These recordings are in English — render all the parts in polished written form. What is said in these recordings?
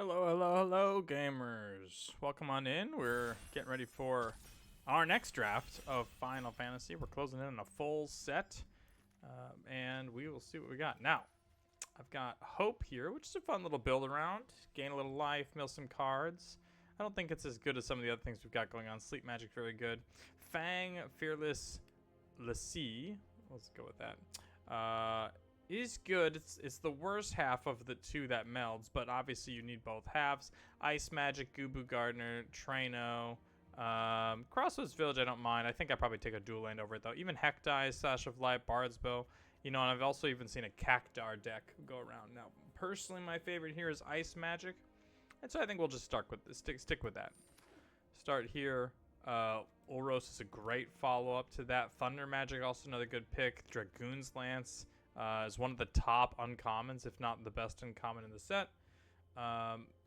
Hello, hello, hello, gamers. Welcome on in. We're getting ready for our next draft of Final Fantasy. We're closing in on a full set, and we will see what we got. Now, I've got Hope here, which is a fun little build around. Gain a little life, mill some cards. I don't think it's as good as some of the other things we've got going on. Sleep Magic, very good. Fang, Fearless, Lassie. Let's go with that. Is good. It's the worst half of the two that melds, but obviously you need both halves. Ice Magic, Gubu Gardener, Traino, Crossroads Village. I don't mind. I think I probably take a dual land over it though. Even Hektai, Sash of Light, Bard's Bow. You know, and I've also even seen a Cactar deck go around. Now, personally, my favorite here is Ice Magic, and so I think we'll just stick with that. Start here. Ulros is a great follow-up to that. Thunder Magic, also another good pick. Dragoon's Lance is one of the top uncommons, if not the best uncommon in the set.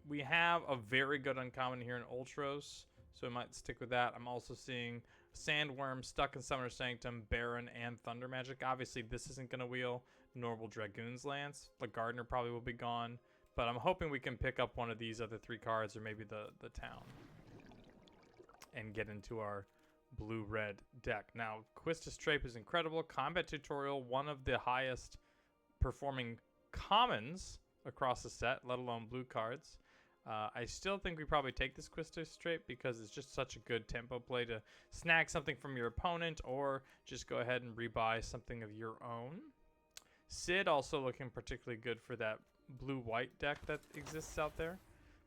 We have a very good uncommon here in Ultros, so we might stick with that. I'm also seeing Sandworm, Stuck in Summoner's Sanctum, Baron, and Thunder Magic. Obviously, this isn't going to wheel, nor will Dragoon's Lance. The Gardener probably will be gone, but I'm hoping we can pick up one of these other three cards, or maybe the town, and get into our blue-red deck. Now, Quistis Trape is incredible. Combat Tutorial, one of the highest performing commons across the set, let alone blue cards. I still think we probably take this Quistis Trape because it's just such a good tempo play to snag something from your opponent or just go ahead and rebuy something of your own. Sid also looking particularly good for that blue-white deck that exists out there.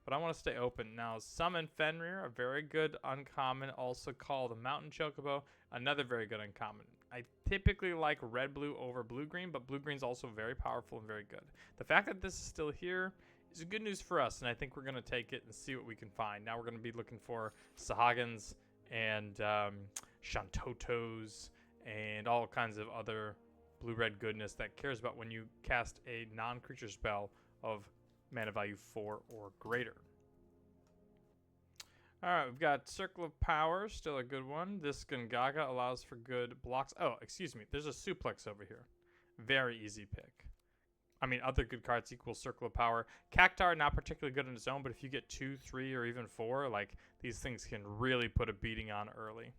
But I want to stay open. Now, Summon Fenrir, a very good uncommon, also called Mountain Chocobo, another very good uncommon. I typically like red-blue over blue-green, but blue-green's also very powerful and very good. The fact that this is still here is good news for us, and I think we're going to take it and see what we can find. Now we're going to be looking for Sahagins and Shantotos and all kinds of other blue-red goodness that cares about when you cast a non-creature spell of mana value 4 or greater. Alright, we've got Circle of Power, still a good one. This Gungaga allows for good blocks. Oh, excuse me, there's a Suplex over here. Very easy pick. I mean, other good cards equal Circle of Power. Cactar, not particularly good on its own, but if you get 2, 3, or even 4, like, these things can really put a beating on early.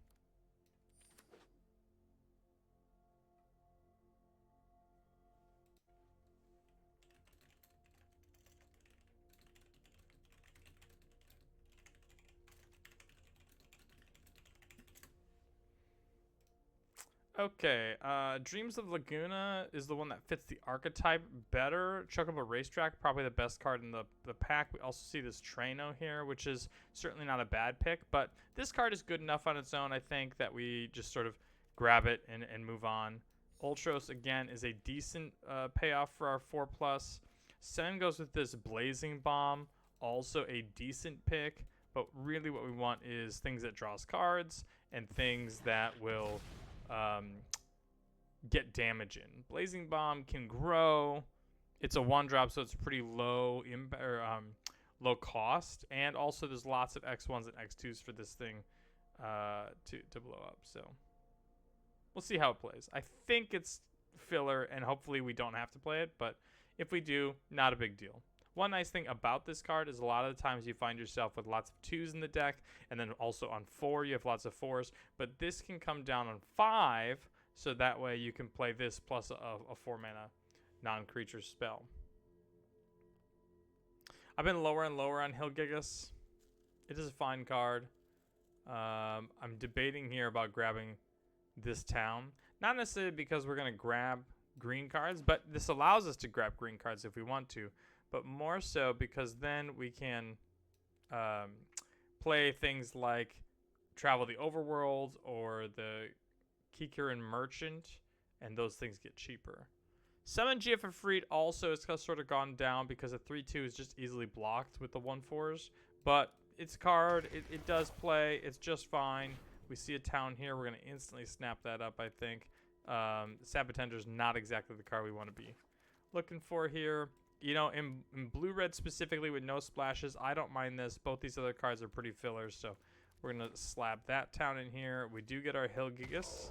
Okay, Dreams of Laguna is the one that fits the archetype better. Chocobo Racetrack, probably the best card in the pack. We also see this Traino here, which is certainly not a bad pick, but this card is good enough on its own, I think, that we just sort of grab it and move on. Ultros, again, is a decent payoff for our 4+. Sen goes with this Blazing Bomb, also a decent pick, but really what we want is things that draws cards and things that will get damage in. Blazing Bomb can grow. It's a 1-drop, so it's pretty low low cost, and also there's lots of X1s and X2s for this thing to blow up. So we'll see how it plays. I think it's filler, and hopefully we don't have to play it, but if we do, not a big deal. One nice thing about this card is a lot of the times you find yourself with lots of 2s in the deck, and then also on 4 you have lots of 4s, but this can come down on 5, so that way you can play this plus a 4-mana non-creature spell. I've been lower and lower on Hilgigas. It is a fine card. I'm debating here about grabbing this town. Not necessarily because we're going to grab green cards, but this allows us to grab green cards if we want to. But more so because then we can play things like Travel the Overworld or the Kikurin Merchant, and those things get cheaper. Summon Giafrifrit also has sort of gone down because a 3/2 is just easily blocked with the 1/4s. But it's a card. It does play. It's just fine. We see a town here. We're going to instantly snap that up, I think. Sabotender is not exactly the card we want to be looking for here. You know, in blue-red specifically with no splashes, I don't mind this. Both these other cards are pretty fillers, so we're going to slap that town in here. We do get our Hilgigas,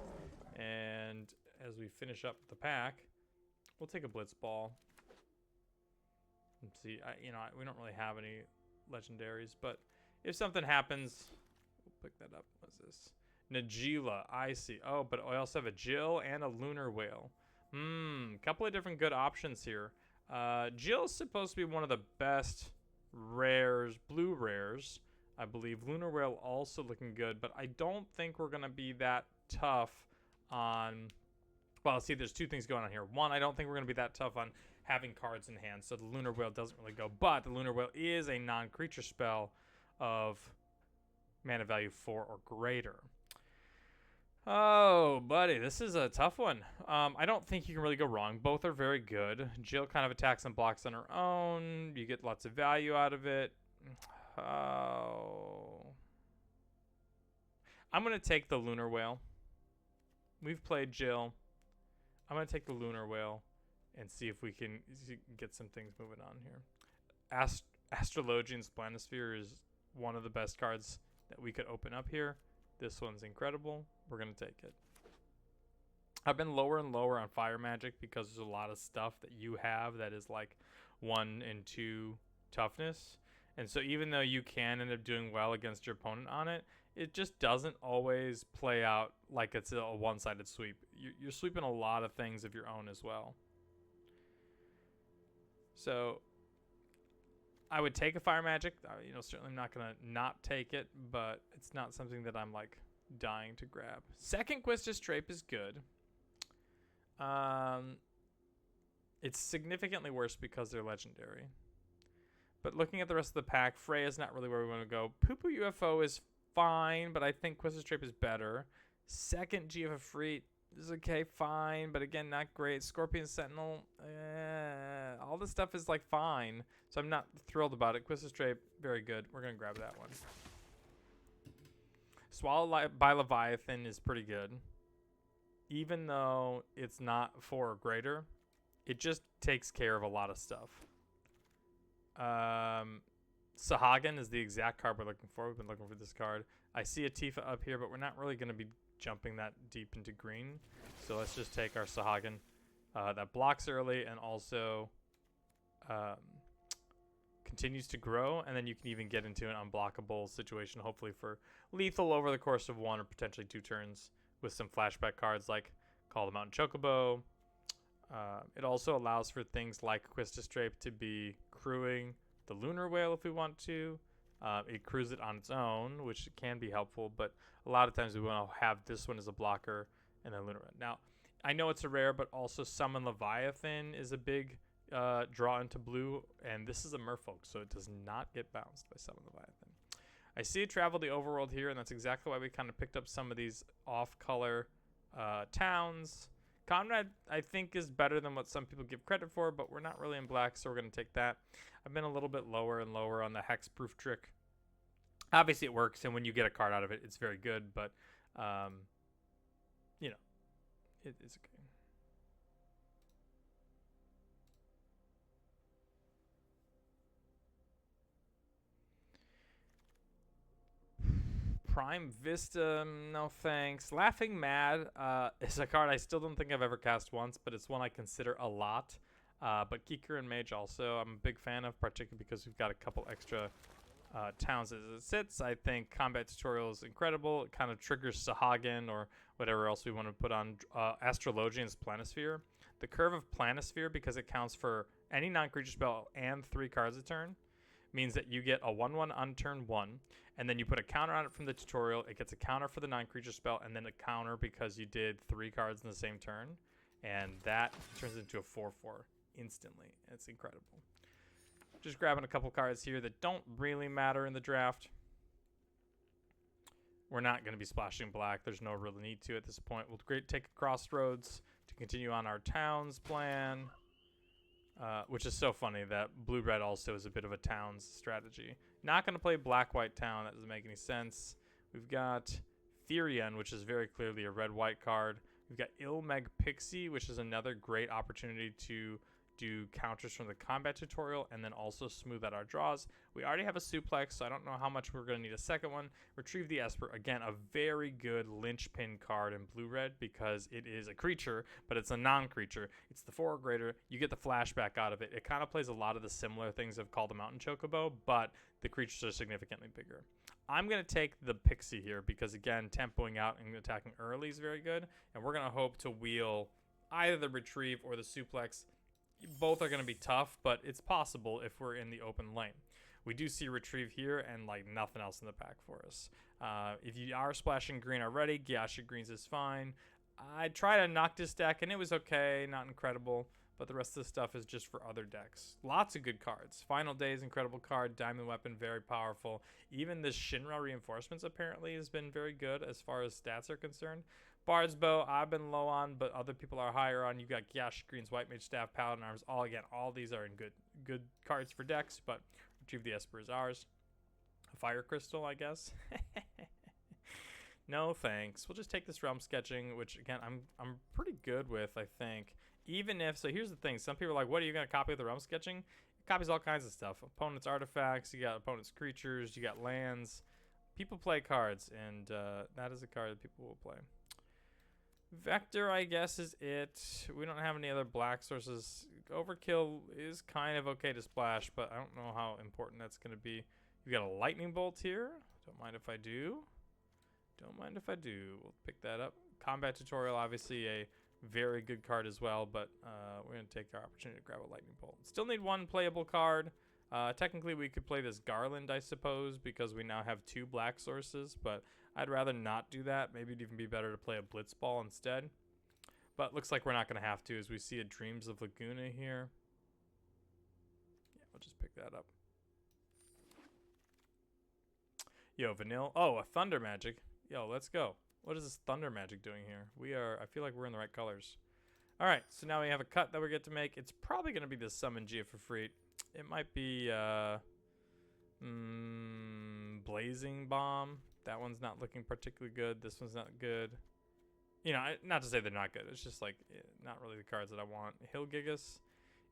and as we finish up the pack, we'll take a Blitzball. Let's see, we don't really have any legendaries, but if something happens, we'll pick that up. What's this? Najeela, I see. Oh, but I also have a Jill and a Lunar Whale. Couple of different good options here. Jill's supposed to be one of the best rares, blue rares, I believe. Lunar Whale also looking good, but I don't think we're going to be that tough on... Well, see, there's two things going on here. One, I don't think we're going to be that tough on having cards in hand, so the Lunar Whale doesn't really go. But the Lunar Whale is a non-creature spell of mana value 4 or greater. Oh, buddy, this is a tough one. I don't think you can really go wrong. Both are very good. Jill kind of attacks and blocks on her own. You get lots of value out of it. Oh. I'm going to take the Lunar Whale. We've played Jill. I'm going to take the Lunar Whale and see if we can get some things moving on here. Astrologian's Planisphere is one of the best cards that we could open up here. This one's incredible. We're going to take it. I've been lower and lower on Fire Magic because there's a lot of stuff that you have that is like 1 and 2 toughness. And so even though you can end up doing well against your opponent on it, it just doesn't always play out like it's a one-sided sweep. You're sweeping a lot of things of your own as well. So I would take a Fire Magic. Certainly not going to not take it, but it's not something that I'm like dying to grab. Second Quistis Drape is good. It's significantly worse because they're legendary. But looking at the rest of the pack, Freya's not really where we want to go. Poo Poo UFO is fine, but I think Quistis Drape is better. Second GF Freet is okay, fine, but again, not great. Scorpion Sentinel, all this stuff is like fine, so I'm not thrilled about it. Quistis Drape, very good. We're going to grab that one. Swallow by Leviathan is pretty good. Even though it's not 4 or greater, it just takes care of a lot of stuff. Sahagin is the exact card we're looking for. We've been looking for this card. I see a Tifa up here, but we're not really going to be jumping that deep into green. So let's just take our Sahagin that blocks early and also continues to grow. And then you can even get into an unblockable situation, hopefully for lethal over the course of 1 or potentially 2 turns with some flashback cards like Call the Mountain Chocobo. It also allows for things like Quistis Drape to be crewing the Lunar Whale if we want to. It crews it on its own, which can be helpful, but a lot of times we want to have this one as a blocker and then Lunar Whale. Now, I know it's a rare, but also Summon Leviathan is a big draw into blue, and this is a Merfolk, so it does not get bounced by Summon Leviathan. I see it travel the overworld here, and that's exactly why we kind of picked up some of these off-color towns. Conrad, I think, is better than what some people give credit for, but we're not really in black, so we're going to take that. I've been a little bit lower and lower on the Hexproof trick. Obviously, it works, and when you get a card out of it, it's very good, but, it's okay. Prime Vista, no thanks. Laughing Mad is a card I still don't think I've ever cast once, but it's one I consider a lot. But Geeker and Mage also I'm a big fan of, particularly because we've got a couple extra towns as it sits. I think Combat Tutorial is incredible. It kind of triggers Sahagin or whatever else we want to put on Astrologian's Planisphere. The curve of Planisphere, because it counts for any non-creature spell and 3 cards a turn, means that you get a 1/1 on turn 1, and then you put a counter on it from the tutorial. It gets a counter for the non-creature spell, and then a counter because you did 3 cards in the same turn, and that turns into a 4/4 instantly. It's incredible. Just grabbing a couple cards here that don't really matter in the draft. We're not going to be splashing black. There's no real need to at this point. We'll take a Crossroads to continue on our towns plan. Which is so funny that blue-red also is a bit of a towns strategy. Not going to play black-white town. That doesn't make any sense. We've got Therion, which is very clearly a red-white card. We've got Ilmeg Pixie, which is another great opportunity to do counters from the combat tutorial, and then also smooth out our draws. We already have a suplex, so I don't know how much we're going to need a second one. Retrieve the Esper, again, a very good linchpin card in blue-red because it is a creature, but it's a non-creature. It's the 4 or greater. You get the flashback out of it. It kind of plays a lot of the similar things of Call the Mountain Chocobo, but the creatures are significantly bigger. I'm going to take the Pixie here because, again, tempoing out and attacking early is very good, and we're going to hope to wheel either the Retrieve or the Suplex. Both are going to be tough, but it's possible if we're in the open lane. We do see Retrieve here and like nothing else in the pack for us. If you are splashing green already, Gyasha Greens is fine. I tried a Noctis deck and it was okay, not incredible, but the rest of the stuff is just for other decks. Lots of good cards. Final Days, incredible card. Diamond Weapon, very powerful. Even the Shinra Reinforcements apparently has been very good as far as stats are concerned. Bard's Bow, I've been low on, but other people are higher on. You got Gyasha Greens, White Mage Staff, Paladin Arms. All these are in good cards for decks, but Retrieve the Esper is ours. A Fire Crystal, I guess. No thanks. We'll just take this Realm Sketching, which again I'm pretty good with, I think. Even if, so here's the thing, some people are like, what are you going to copy with the Realm Sketching? It copies all kinds of stuff. Opponent's artifacts, you got opponent's creatures, you got lands. People play cards, and that is a card that people will play. Vector, I guess, is it. We don't have any other black sources. Overkill is kind of okay to splash, but I don't know how important that's going to be. You got a Lightning Bolt here. Don't mind if I do. Don't mind if I do. We'll pick that up. Combat Tutorial, obviously a very good card as well, but we're going to take our opportunity to grab a Lightning Bolt. Still need one playable card. Technically, we could play this Garland, I suppose, because we now have 2 black sources, but I'd rather not do that. Maybe it'd even be better to play a Blitzball instead. But looks like we're not going to have to, as we see a Dreams of Laguna here. Yeah, we'll just pick that up. Yo, Vanille. Oh, a Thunder Magic. Yo, let's go. What is this Thunder Magic doing here? I feel like we're in the right colors. All right, so now we have a cut that we get to make. It's probably going to be the Summon Geofrite. It might be Blazing Bomb. That one's not looking particularly good. This one's not good. You know, not to say they're not good. It's just like not really the cards that I want. Hill Gigas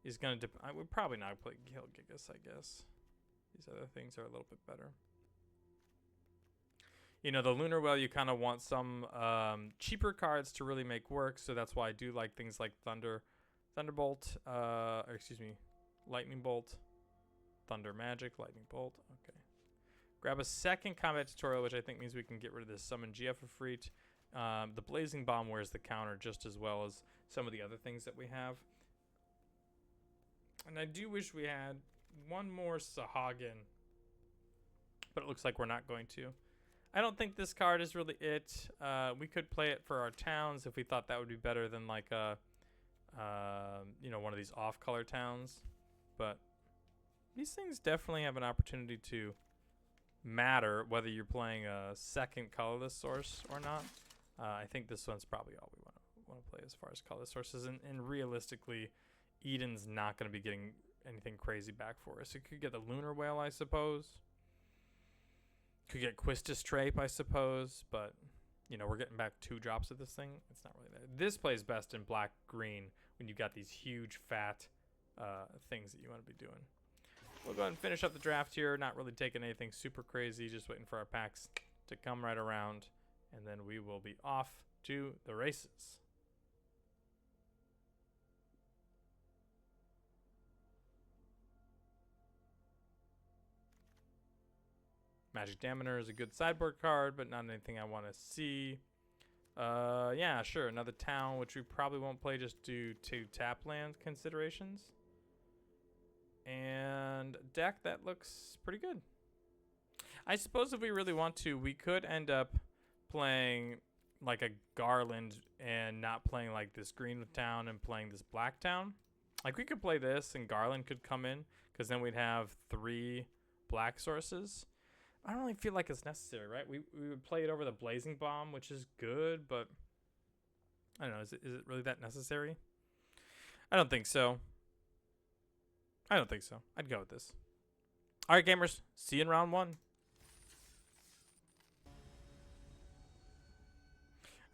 is going to... I would probably not play Hill Gigas, I guess. These other things are a little bit better. You know, the Lunar Well, you kind of want some cheaper cards to really make work. So that's why I do like things like Thunderbolt. Lightning Bolt. Thunder Magic. Lightning Bolt. Okay. Grab a second combat tutorial, which I think means we can get rid of this Summon Geofrite. The Blazing Bomb wears the counter just as well as some of the other things that we have. And I do wish we had one more Sahagin, but it looks like we're not going to. I don't think this card is really it. We could play it for our towns if we thought that would be better than like a, one of these off-color towns. But these things definitely have an opportunity to matter whether you're playing a second colorless source or not. I think this one's probably all we want to play as far as colorless sources. And realistically, Eden's not going to be getting anything crazy back for us. It could get the Lunar Whale, I suppose. Could get Quistis Trape, I suppose. But, you know, we're getting back 2 drops of this thing. It's not really that. This plays best in black-green when you've got these huge, fat things that you want to be doing. We'll go ahead and finish up the draft here. Not really taking anything super crazy. Just waiting for our packs to come right around. And then we will be off to the races. Magic Daminer is a good sideboard card, but not anything I want to see. Yeah, sure. Another town, which we probably won't play just due to tap land considerations. And deck that looks pretty good. I suppose if we really want to, we could end up playing like a Garland and not playing like this green town and playing this black town. Like we could play this and Garland could come in because then we'd have 3 black sources. I don't really feel like it's necessary, right? We would play it over the Blazing Bomb, which is good, but I don't know. Is it really that necessary? I don't think so. I'd go with this. All right, gamers. See you in round 1.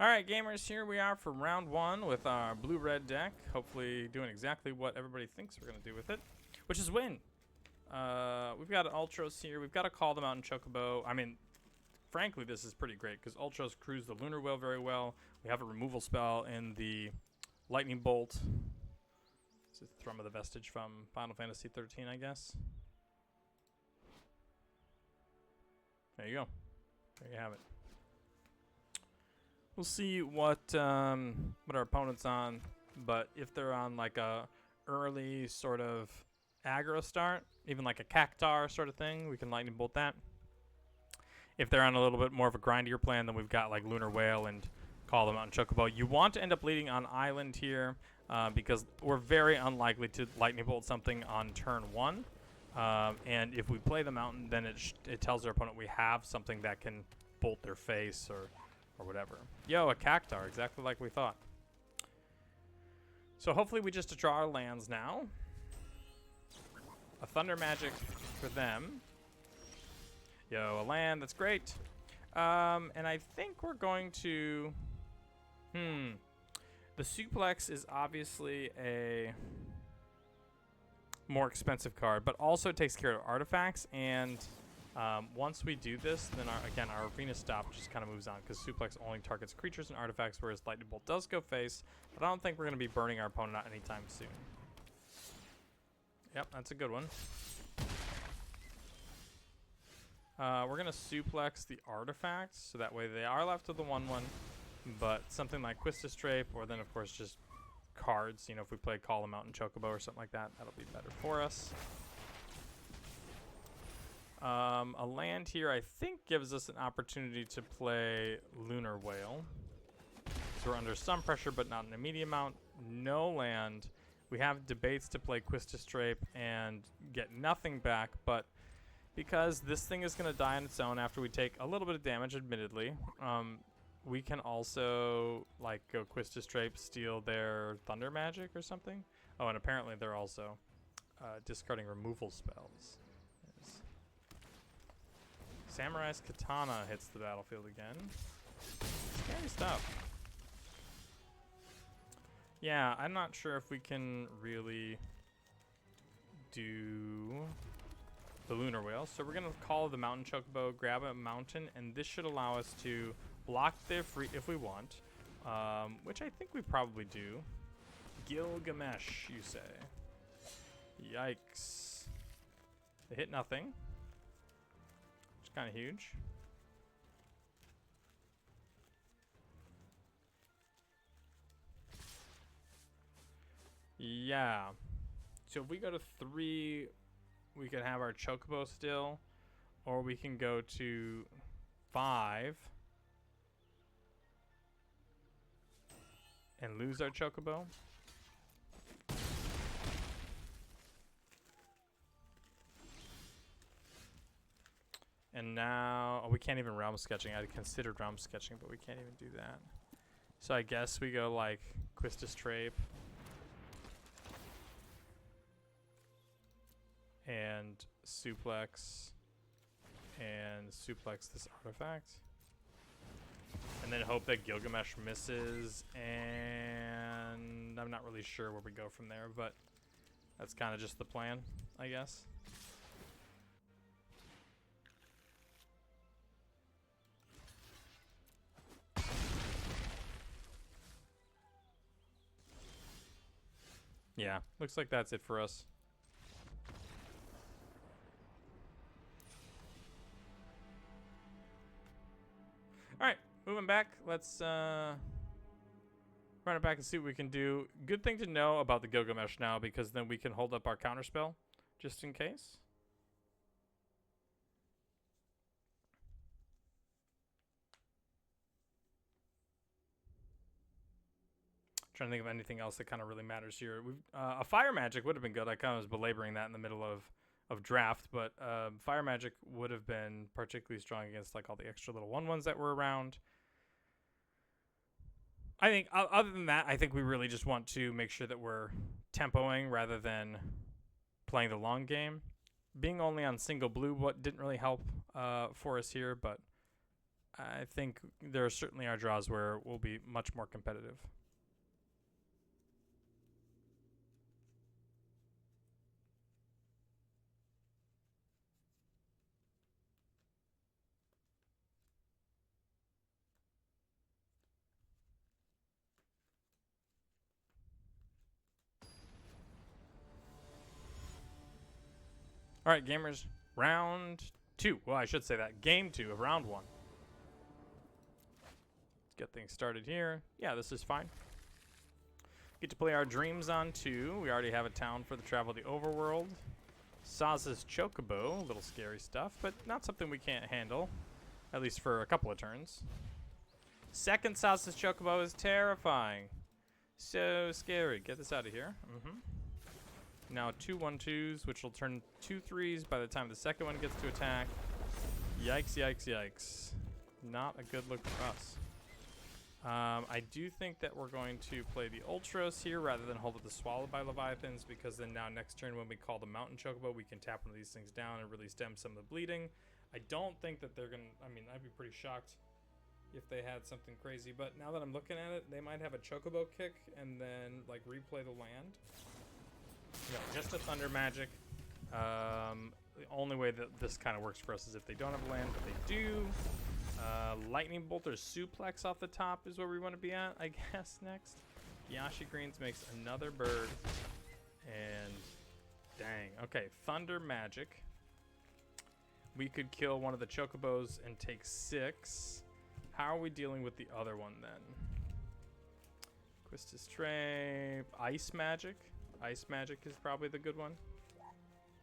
All right, gamers, here we are for round 1 with our blue-red deck. Hopefully doing exactly what everybody thinks we're going to do with it, which is win. We've got Ultros here. We've got to call them out in Chocobo. I mean, frankly, this is pretty great because Ultros cruise the Lunar Whale very well. We have a removal spell in the Lightning Bolt. This is Thrum of the Vestige from Final Fantasy 13, I guess. There you go. There you have it. We'll see what our opponent's on, but if they're on like a early sort of aggro start, even like a Cactar sort of thing, we can Lightning Bolt that. If they're on a little bit more of a grindier plan, then we've got like Lunar Whale and call them out in Chocobo. You want to end up leading on Island here because we're very unlikely to Lightning Bolt something on turn 1. And if we play the mountain, then it tells our opponent we have something that can bolt their face or whatever. Yo, a Cactar, exactly like we thought. So hopefully we just draw our lands now. A Thunder Magic for them. Yo, a land, that's great. And I think we're going to... The Suplex is obviously a more expensive card, but also takes care of artifacts, and once we do this, then our Arena Stop just kind of moves on, because Suplex only targets creatures and artifacts, whereas Lightning Bolt does go face, but I don't think we're going to be burning our opponent out anytime soon. Yep, that's a good one. We're going to Suplex the artifacts, so that way they are left with the 1/1, but something like Quistis Drape, or then of course just cards, you know, if we play Call Them Out in Chocobo or something like that, that'll be better for us. A land here I think gives us an opportunity to play Lunar Whale. So we're under some pressure, but not an immediate amount. No land. We have debates to play Quistis Drape and get nothing back, but because this thing is going to die on its own after we take a little bit of damage, admittedly, we can also like go Quistis Drape, steal their Thunder Magic or something. Oh, and apparently they're also discarding removal spells. Samurai's Katana hits the battlefield again. Scary stuff. Yeah, I'm not sure if we can really do the Lunar Whale. So we're going to call the Mountain Chocobo, grab a mountain, and this should allow us to block their free if we want, which I think we probably do. Gilgamesh, you say. Yikes. They hit nothing. Kind of huge. Yeah. So if we go to 3, we can have our Chocobo still, or we can go to 5 and lose our Chocobo. And now, we can't even realm sketching. I considered realm sketching, but we can't even do that. So I guess we go like Quistis Drape. And Suplex. And Suplex this artifact. And then hope that Gilgamesh misses. And I'm not really sure where we go from there, but that's kind of just the plan, I guess. Yeah, looks like that's it for us. Alright, moving back. Let's run it back and see what we can do. Good thing to know about the Gilgamesh now, because then we can hold up our counterspell, just in case. Trying to think of anything else that kind of really matters here. A Fire Magic would have been good. I kind of was belaboring that in the middle of draft, but Fire Magic would have been particularly strong against like all the extra little 1/1s that were around. I think other than that, I think we really just want to make sure that we're tempoing rather than playing the long game. Being only on single blue, what didn't really help for us here, but I think there certainly are draws where we'll be much more competitive. All right, gamers, round 2. Well, I should say that. Game 2 of round 1. Let's get things started here. Yeah, this is fine. Get to play our dreams on 2. We already have a town for the travel of the overworld. Saz's Chocobo, a little scary stuff, but not something we can't handle, at least for a couple of turns. Second Saz's Chocobo is terrifying. So scary. Get this out of here. Now 2 1-2s, which will turn 2 3s by the time the second one gets to attack. Yikes, yikes, yikes. Not a good look for us. I do think that we're going to play the Ultros here rather than hold up the Swallow by Leviathans, because then now next turn when we call the Mountain Chocobo, we can tap one of these things down and really stem some of the bleeding. I don't think that they're going to, I mean, I'd be pretty shocked if they had something crazy, but now that I'm looking at it, they might have a Chocobo kick and then like replay the land. No, just a Thunder Magic. The only way that this kind of works for us is if they don't have land, but they do. Lightning Bolt or Suplex off the top is where we want to be at, I guess, next. Yashi Greens makes another bird. And dang. Okay, Thunder Magic. We could kill one of the Chocobos and take 6. How are we dealing with the other one then? Quistis Trape. Ice Magic. Ice Magic is probably the good one.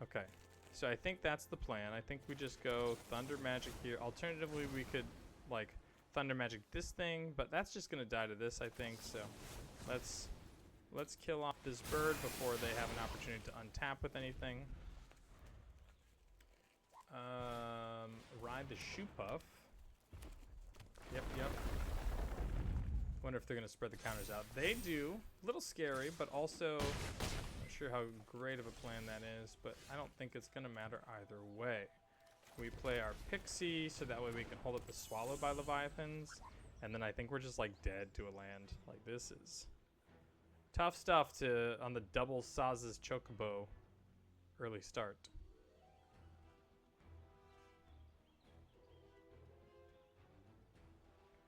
Okay. So I think that's the plan. I think we just go Thunder Magic here. Alternatively, we could like Thunder Magic this thing, but that's just gonna die to this, I think. So let's kill off this bird before they have an opportunity to untap with anything. Ride the Shoepuff. Yep. Wonder if they're gonna spread the counters out. They do. A little scary, but also not sure how great of a plan that is, but I don't think it's gonna matter either way. We play our Pixie so that way we can hold up the Swallow by Leviathans, and then I think we're just like dead to a land. Like, this is tough stuff to on the double Saz's Chocobo early start.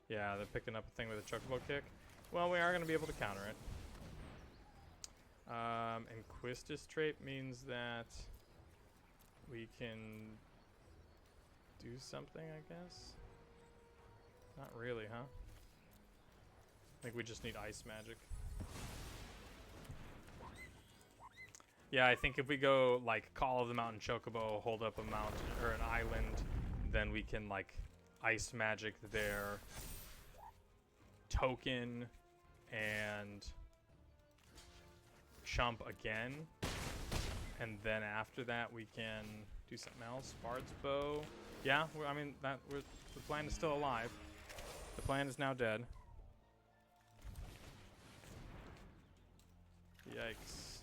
Yeah, they're picking up a thing with a Chocobo kick. Well, we are going to be able to counter it. And Quistis Trape means that we can do something, I guess. Not really, huh? I think we just need Ice Magic. Yeah, I think if we go like Call of the Mountain Chocobo, hold up a mountain or an island, then we can like Ice Magic their token and chump again, and then after that we can do something else. Bard's Bow. Yeah, I mean the plan is still alive. The plan is now dead. Yikes.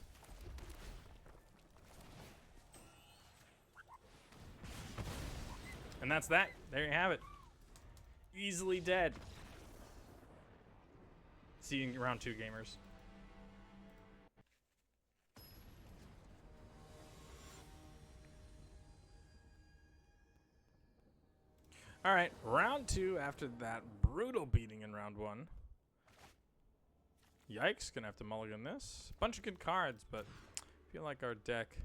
And that's that. There you have it. Easily dead. See you in round 2, gamers. All right, round 2 after that brutal beating in round 1. Yikes, gonna have to mulligan this. Bunch of good cards, but I feel like our deck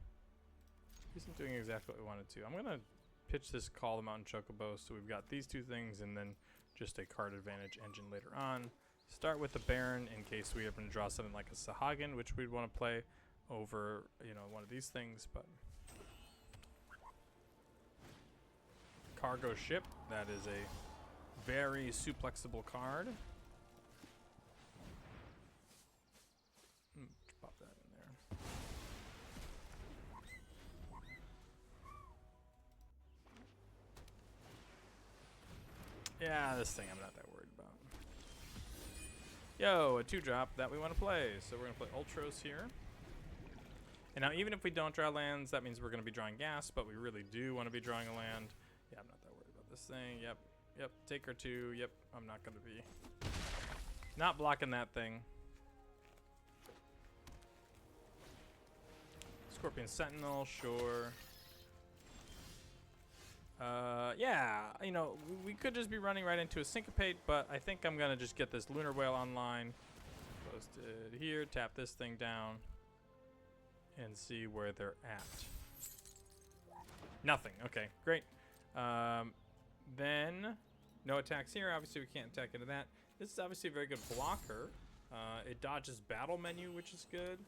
isn't doing exactly what we wanted to. I'm gonna pitch this Call the Mountain Chocobo, so we've got these 2 things and then just a card advantage engine later on. Start with the Baron in case we happen to draw something like a Sahagin, which we'd want to play over, you know, one of these things, but Cargo Ship, that is a very suplexable card. Pop that in there. Yeah, this thing I'm not that worried about. Yo, a 2-drop that we want to play. So we're going to play Ultros here. And now even if we don't draw lands, that means we're going to be drawing gas, but we really do want to be drawing a land. Yeah, I'm not that worried about this thing. Yep. Yep, take her 2. Yep, I'm not gonna be not blocking that thing. Scorpion Sentinel, sure. Yeah, you know, we could just be running right into a Syncopate, but I think I'm gonna just get this Lunar Whale online. Posted here, tap this thing down, and see where they're at. Nothing. Okay, great. Then no attacks here. Obviously, we can't attack into that. This is obviously a very good blocker. It dodges battle menu, which is good.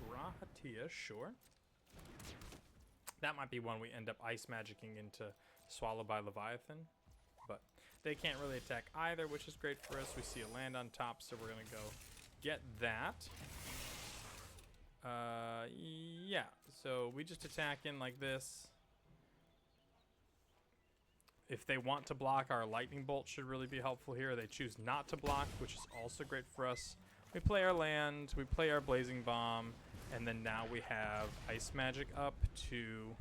Grahatia, sure. That might be one we end up ice magicking into Swallow by Leviathan. But they can't really attack either, which is great for us. We see a land on top, so we're going to go get that. Yeah, so we just attack in like this. If they want to block, our Lightning Bolt should really be helpful here. They choose not to block, which is also great for us. We play our land, we play our Blazing Bomb, and then now we have Ice Magic up to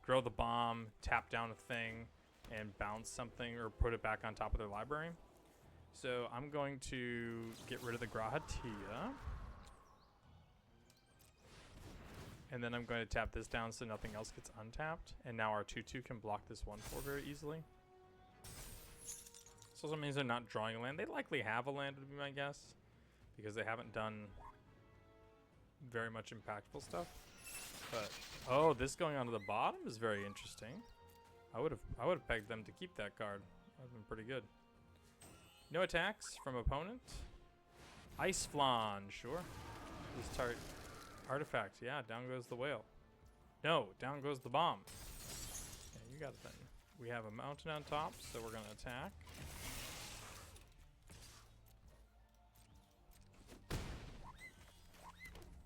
grow the bomb, tap down a thing, and bounce something or put it back on top of their library. So I'm going to get rid of the Grahatia. And then I'm going to tap this down so nothing else gets untapped. And now our 2/2 can block this 1/4 very easily. This also means they're not drawing a land. They likely have a land, would be my guess, because they haven't done very much impactful stuff. But oh, this going onto the bottom is very interesting. I would have pegged them to keep that card. That would have been pretty good. No attacks from opponent. Ice Flan, sure. This target artifact, yeah, down goes the whale. No, down goes the bomb. Yeah, you got it then. We have a mountain on top, so we're gonna attack.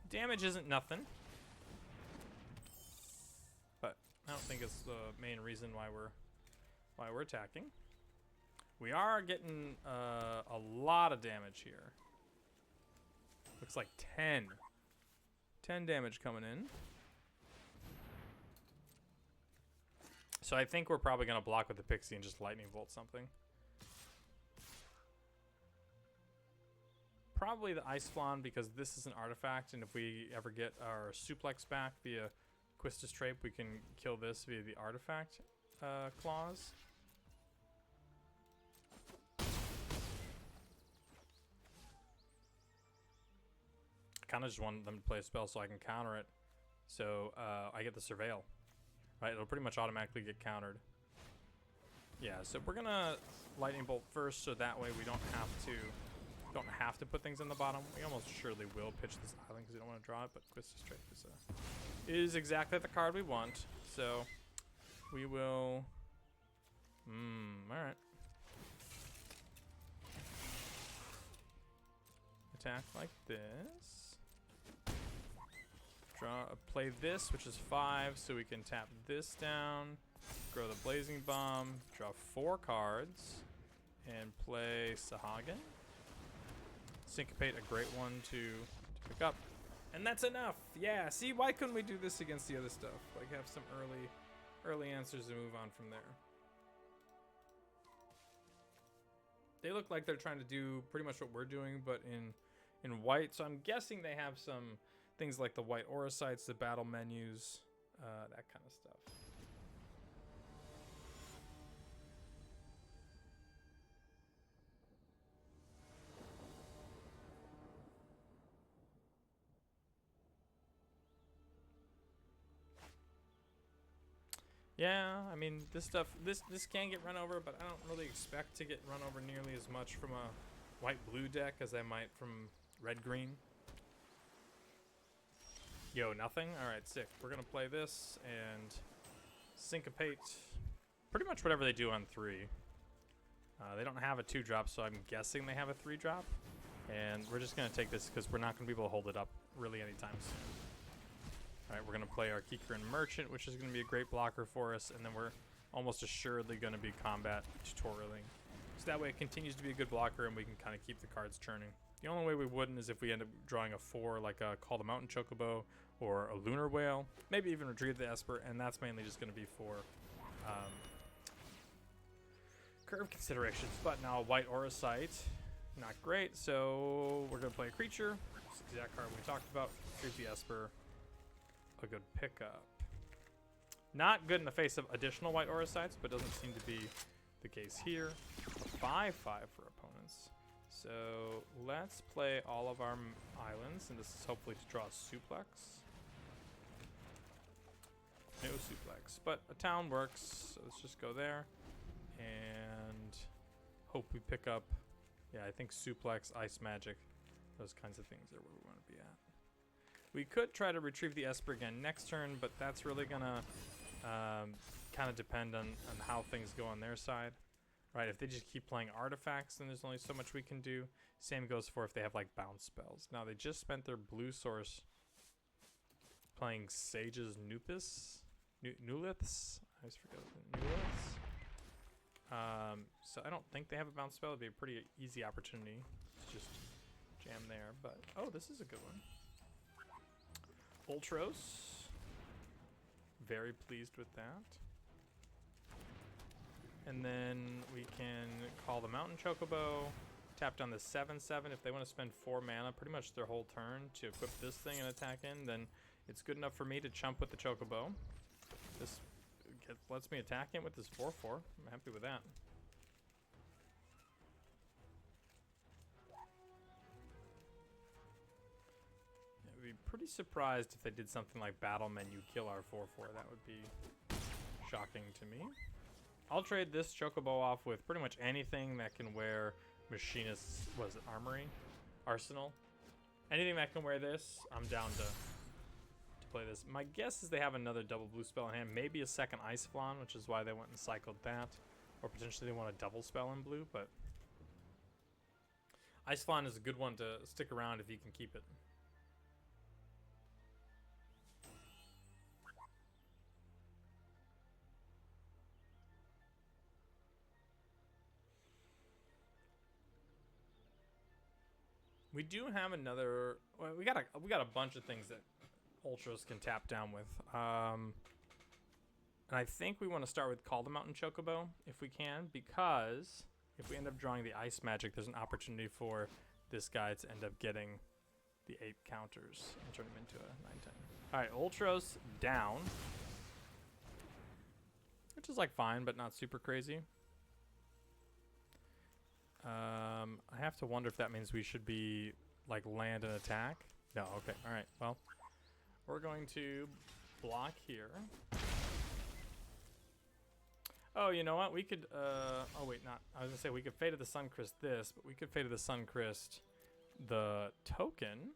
Damage isn't nothing, but I don't think it's the main reason why we're attacking. We are getting a lot of damage here. Looks like 10 damage coming in. So I think we're probably gonna block with the Pixie and just Lightning Bolt something. Probably the Ice Flan, because this is an artifact, and if we ever get our Suplex back via Quistis Trape, we can kill this via the artifact clause. I kind of just want them to play a spell so I can counter it. So I get the Surveil. Right, it'll pretty much automatically get countered. Yeah, so we're gonna Lightning Bolt first, so that way we don't have to put things in the bottom. We almost surely will pitch this island because we don't want to draw it, but Quistis Trape is exactly the card we want. So we will. All right. Attack like this. Play this, which is 5, so we can tap this down, grow the Blazing Bomb, draw 4 cards, and play Sahagin. Syncopate, a great one to pick up. And that's enough. Yeah, see, why couldn't we do this against the other stuff? Like, have some early answers and move on from there. They look like they're trying to do pretty much what we're doing, but in white. So I'm guessing they have some things like the white aura sites, the battle menus, that kind of stuff. Yeah, I mean, this stuff, this can get run over, but I don't really expect to get run over nearly as much from a white-blue deck as I might from red-green. Yo, nothing? Alright, sick. We're gonna play this and Syncopate pretty much whatever they do on 3. They don't have a 2-drop, so I'm guessing they have a 3-drop. And we're just gonna take this because we're not gonna be able to hold it up really anytime soon. Alright, we're going to play our Kikrin Merchant, which is going to be a great blocker for us, and then we're almost assuredly going to be combat tutorialing. So that way it continues to be a good blocker, and we can kind of keep the cards churning. The only way we wouldn't is if we end up drawing a 4, like a Call the Mountain Chocobo, or a Lunar Whale, maybe even Retrieve the Esper, and that's mainly just going to be for curve considerations, but now a white aura sight, not great. So we're gonna play a creature. It's the exact card we talked about. Retrieve the Esper, a good pickup. Not good in the face of additional white aura sights, but doesn't seem to be the case here. 5/5 for opponents. So let's play all of our islands, and this is hopefully to draw a suplex. No suplex, but a town works. So let's just go there and hope we pick up. Yeah, I think suplex, ice magic, those kinds of things are where we want to be at. We could try to retrieve the Esper again next turn, but that's really gonna kind of depend on how things go on their side. Right, if they just keep playing artifacts, then there's only so much we can do. Same goes for if they have like bounce spells. Now they just spent their blue source playing Sage's Nupus, Nuliths. I always forget Nuliths. So I don't think they have a bounce spell. It'd be a pretty easy opportunity to just jam there. But oh, this is a good one. Ultros. Very pleased with that. And then we can call the Mountain Chocobo, tap down the 7/7. If they want to spend 4 mana, pretty much their whole turn, to equip this thing and attack in, then it's good enough for me to chump with the Chocobo. This lets me attack in with this 4/4. I'm happy with that. I'd be pretty surprised if they did something like Battle Menu kill our 4/4. That would be shocking to me. I'll trade this Chocobo off with pretty much anything that can wear Machinist's, was it Armory? Arsenal? Anything that can wear this, I'm down to play this. My guess is they have another double blue spell in hand, maybe a second Ice Flan, which is why they went and cycled that. Or potentially they want a double spell in blue, but Ice Flan is a good one to stick around if you can keep it. We do have another. Well, we got a bunch of things that Ultras can tap down with. And I think we want to start with Call the Mountain Chocobo if we can, because if we end up drawing the Ice Magic, there's an opportunity for this guy to end up getting the 8 counters and turn him into a 9/10. All right, Ultros down, which is like fine, but not super crazy. I have to wonder if that means we should be like land and attack. No, okay, all right. Well, we're going to block here. Oh, you know what? We could. Oh wait, not. I was gonna say we could Fate of the Suncrest this, but we could Fate of the Suncrest the token.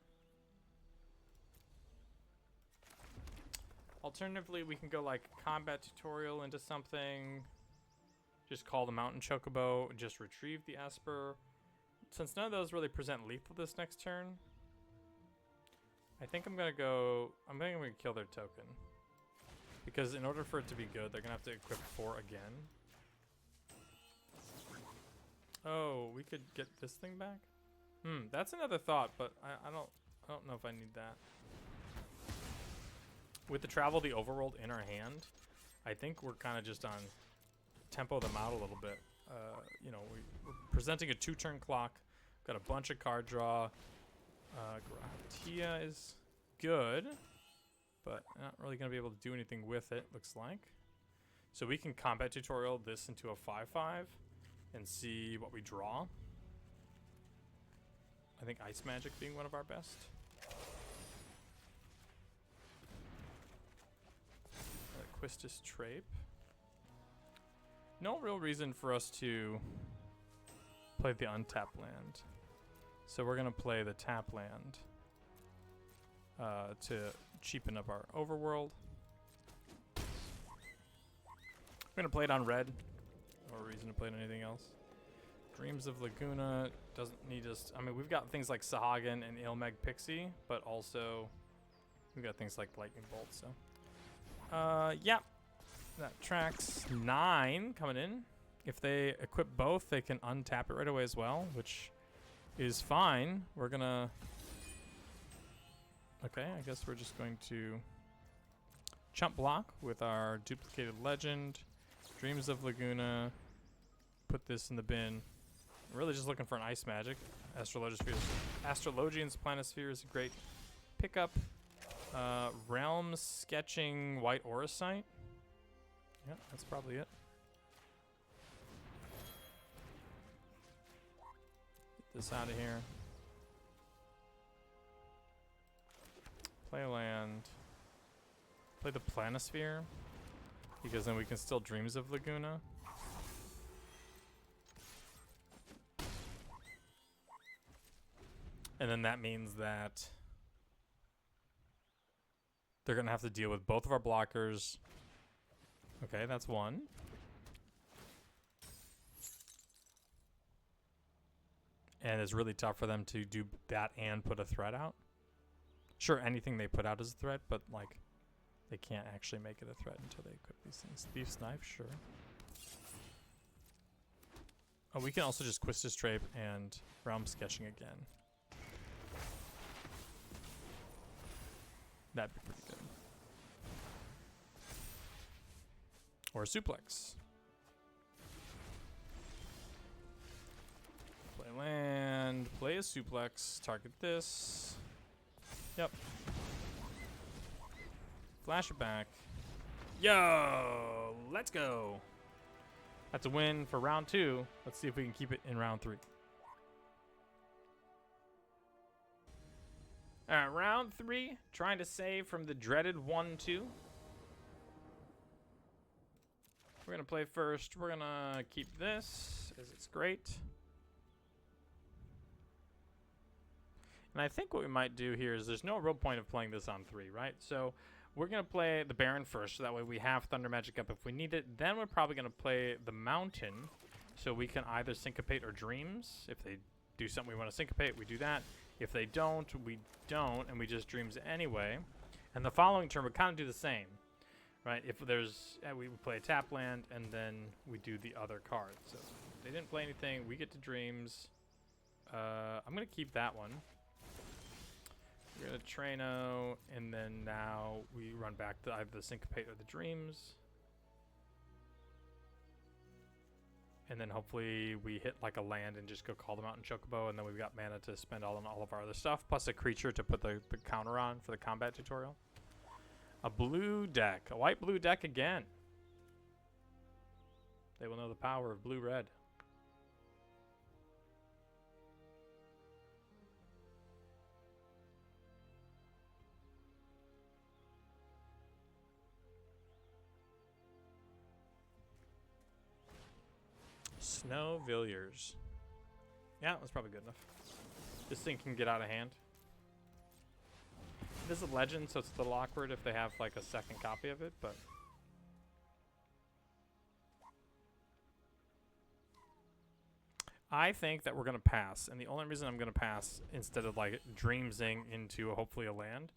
Alternatively, we can go like combat tutorial into something. Just call the Mountain Chocobo, just retrieve the Esper. Since none of those really present lethal this next turn, I think I'm gonna kill their token. Because in order for it to be good, they're gonna have to equip 4 again. Oh, we could get this thing back? That's another thought, but I don't know if I need that. With the Travel the Overworld in our hand, I think we're kind of just on tempo them out a little bit. You know, we're presenting a 2-turn clock. Got a bunch of card draw. Gratia is good, but not really going to be able to do anything with it, looks like. So we can combat tutorial this into a 5/5 and see what we draw. I think Ice Magic being one of our best. Quistis Trape. No real reason for us to play the untapped land. So we're going to play the tap land to cheapen up our overworld. We're going to play it on red. No reason to play it on anything else. Dreams of Laguna doesn't need us. I mean, we've got things like Sahagin and Ilmeg Pixie, but also we've got things like Lightning Bolt. So, yeah. That tracks 9 coming in. If they equip both, they can untap it right away as well, which is fine. We're gonna... Okay, I guess we're just going to chump block with our duplicated legend. Dreams of Laguna. put this in the bin. I'm really just looking for an ice magic. Astrologian's Planisphere is a great pickup. Realm Sketching White Auracite. Yep, that's probably it. Get this out of here. Play a land. Play the Planisphere. Because then we can still Dreams of Laguna. And then that means that they're going to have to deal with both of our blockers. Okay, that's one. And it's really tough for them to do that and put a threat out. Sure, anything they put out is a threat, but like they can't actually make it a threat until they equip these things. Thief's Knife, sure. Oh, we can also just Quistis Drape and Realm Sketching again. That'd be pretty good. Or a Suplex. Play land, play a Suplex, target this. Yep. Flash it back. Yo, let's go. That's a win for round 2. Let's see if we can keep it in round 3. All right, round 3. Trying to save from the dreaded 1-2. We're going to play first. We're going to keep this, as it's great. And I think what we might do here is there's no real point of playing this on 3, right? So we're going to play the Baron first, so that way we have Thunder Magic up if we need it. Then we're probably going to play the Mountain, so we can either Syncopate or Dreams. If they do something we want to Syncopate, we do that. If they don't, we don't, and we just Dreams anyway. And the following turn, we kind of do the same, right? If there's, we play a tap land, and then we do the other card. So if they didn't play anything, we get to Dreams. I'm going to keep that one. We're going to Traino, and then now we run back to either the Syncopate or the Dreams. And then hopefully we hit like a land and just go call them out in Chocobo, and then we've got mana to spend on all of our other stuff, plus a creature to put the counter on for the combat tutorial. A blue deck. A white-blue deck again. They will know the power of blue-red. Snow Villiers. Yeah, that's probably good enough. This thing can get out of hand. It is a legend, so it's a little awkward if they have like a second copy of it, but I think that we're going to pass. And the only reason I'm going to pass instead of like Dreamsing into hopefully a land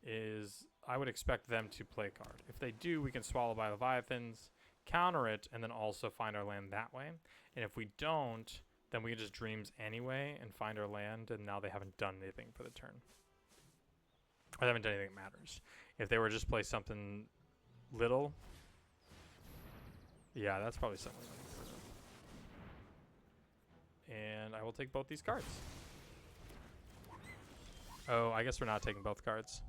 is I would expect them to play a card. If they do, we can Swallow by Leviathans, counter it, and then also find our land that way. And if we don't, then we can just Dreams anyway and find our land, and now they haven't done anything for the turn. Or they haven't done anything that matters. If they were just play something little, yeah, that's probably something. And I will take both these cards. Oh, I guess we're not taking both cards.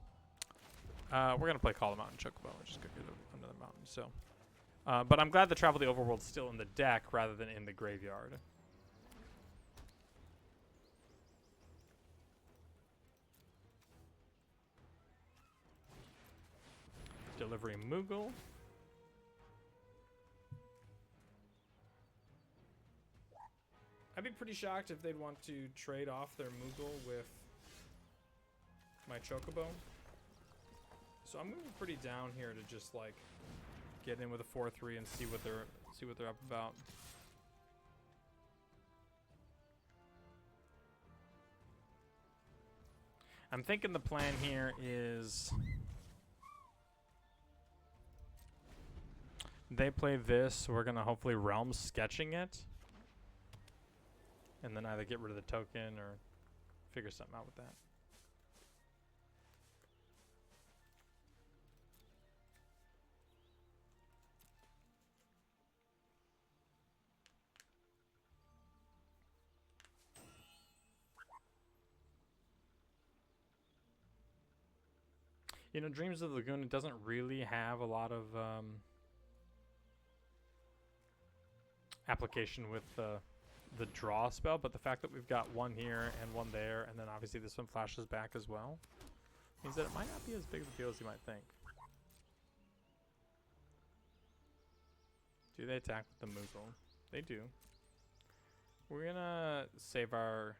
We're going to play Call the Mountain Chocobo, which is going to get another mountain. So, but I'm glad the Travel the Overworld's still in the deck rather than in the graveyard. Delivery Moogle. I'd be pretty shocked if they'd want to trade off their Moogle with my Chocobo. So I'm moving pretty down here to just like get in with a 4-3 and see what they're up about. I'm thinking the plan here is they play this, we're gonna hopefully Realm Sketching it. And then either get rid of the token or figure something out with that. You know, Dreams of the Lagoon, it doesn't really have a lot of application with the draw spell, but the fact that we've got one here and one there, and then obviously this one flashes back as well, means that it might not be as big of a deal as you might think. Do they attack with the Moogle? They do. We're gonna save our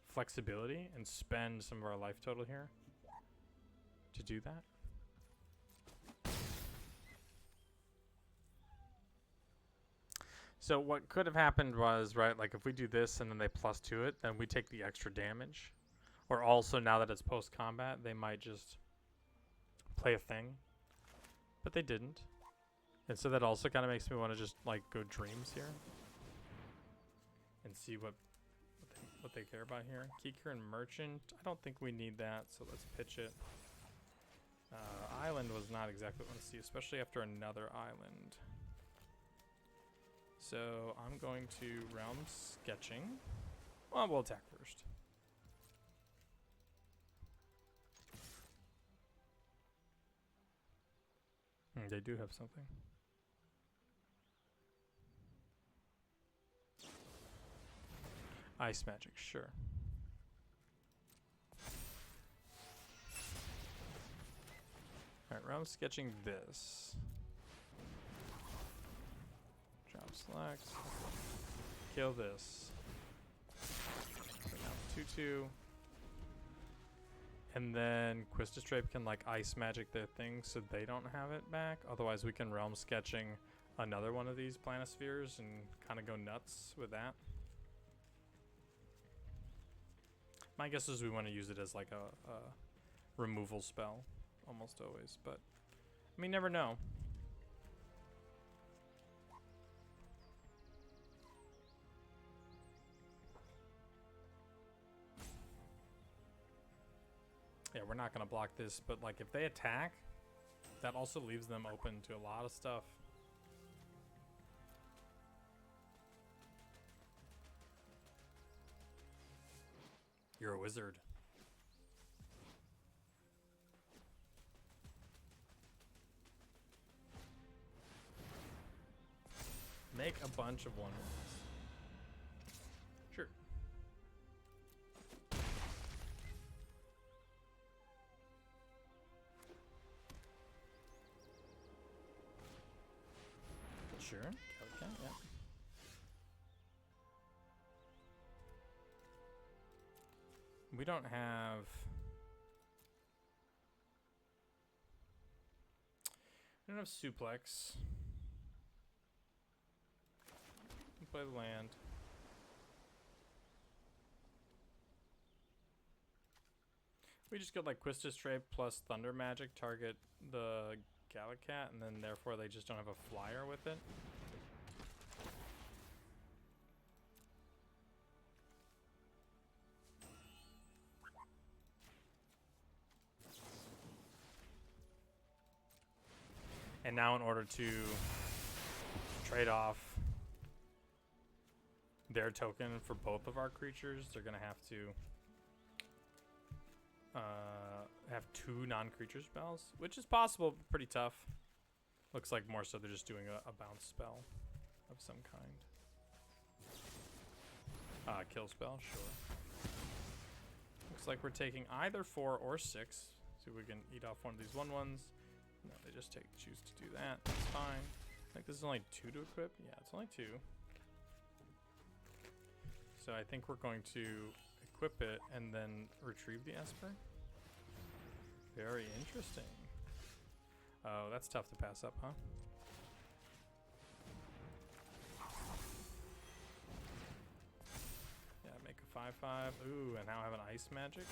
flexibility and spend some of our life total here to do that. So what could have happened was, right, like if we do this and then they +2 it, then we take the extra damage. Or also, now that it's post-combat, they might just play a thing. But they didn't. And so that also kind of makes me want to just, like, go Dreams here. And see what they care about here. Kikir and Merchant. I don't think we need that, so let's pitch it. Island was not exactly what I want to see, especially after another island. So I'm going to Realm Sketching. Well, we'll attack first. They do have something. Ice Magic, sure. Alright, Realm Sketching this. Drop select. Kill this. Bring out 2/2. And then Quistastrape can like Ice Magic their thing so they don't have it back. Otherwise we can Realm Sketching another one of these Planispheres and kind of go nuts with that. My guess is we want to use it as like a removal spell almost always, but I mean, never know. Yeah, we're not going to block this, but like if they attack, that also leaves them open to a lot of stuff. You're a wizard. Make a bunch of 1/1s. Sure. Sure. Okay, yeah. We don't have... We don't have Suplex. Play the land. We just get like Quistastrape plus Thunder Magic, target the Galacat, and then therefore they just don't have a flyer with it. And now in order to trade off their token for both of our creatures, they're going to have two non-creature spells, which is possible, but pretty tough. Looks like more so they're just doing a bounce spell of some kind. Kill spell, sure. Looks like we're taking either 4 or 6. See if we can eat off one of these 1/1s. No, they just choose to do that. That's fine. I think this is only 2 to equip. Yeah, it's only 2. So I think we're going to equip it and then retrieve the Esper. Very interesting. Oh, that's tough to pass up, huh? Yeah, make a 5/5. Ooh, and now I have an Ice Magic.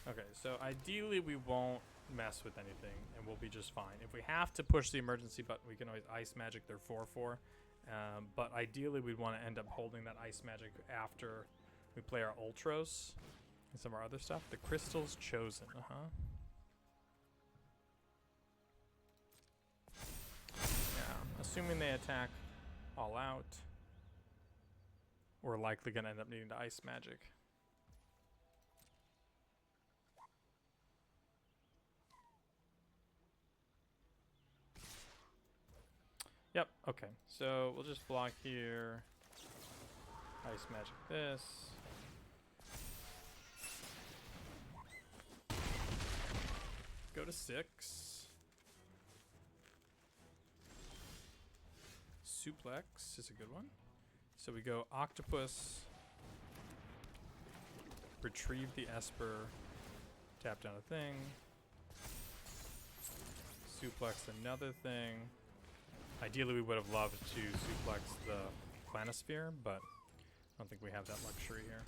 Okay, so ideally we won't mess with anything and we'll be just fine. If we have to push the emergency button, we can always Ice Magic their 4/4. But ideally we'd want to end up holding that Ice Magic after we play our Ultros and some of our other stuff. The Crystal's Chosen, Yeah, assuming they attack all out, we're likely going to end up needing to Ice Magic. Yep, okay. So we'll just block here. Ice magic this. Go to 6. Suplex is a good one. So we go Octopus. Retrieve the Esper. Tap down a thing. Suplex another thing. Ideally we would have loved to suplex the Planisphere, but I don't think we have that luxury here.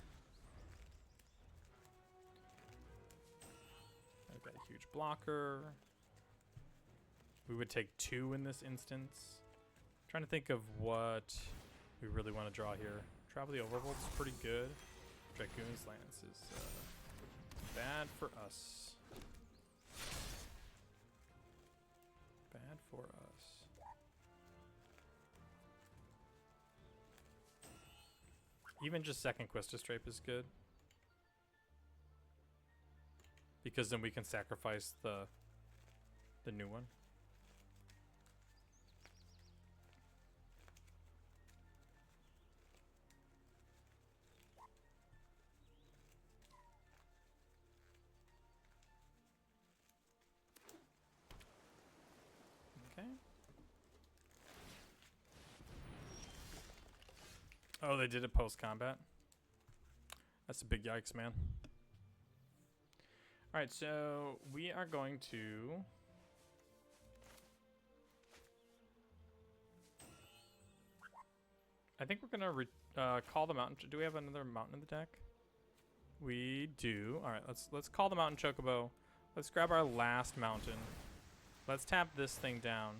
I've got a huge blocker. We would take 2 in this instance. Trying to think of what we really want to draw here. Travel the Overworld is pretty good. Dragoon's Lance is bad for us. Bad for us. Even just second Quista Strape is good. Because then we can sacrifice the new one. Okay. Oh, they did it post-combat? That's a big yikes, man. Alright, so we are going to... I think we're going to call the mountain... Do we have another mountain in the deck? We do. Alright, let's call the mountain Chocobo. Let's grab our last mountain. Let's tap this thing down.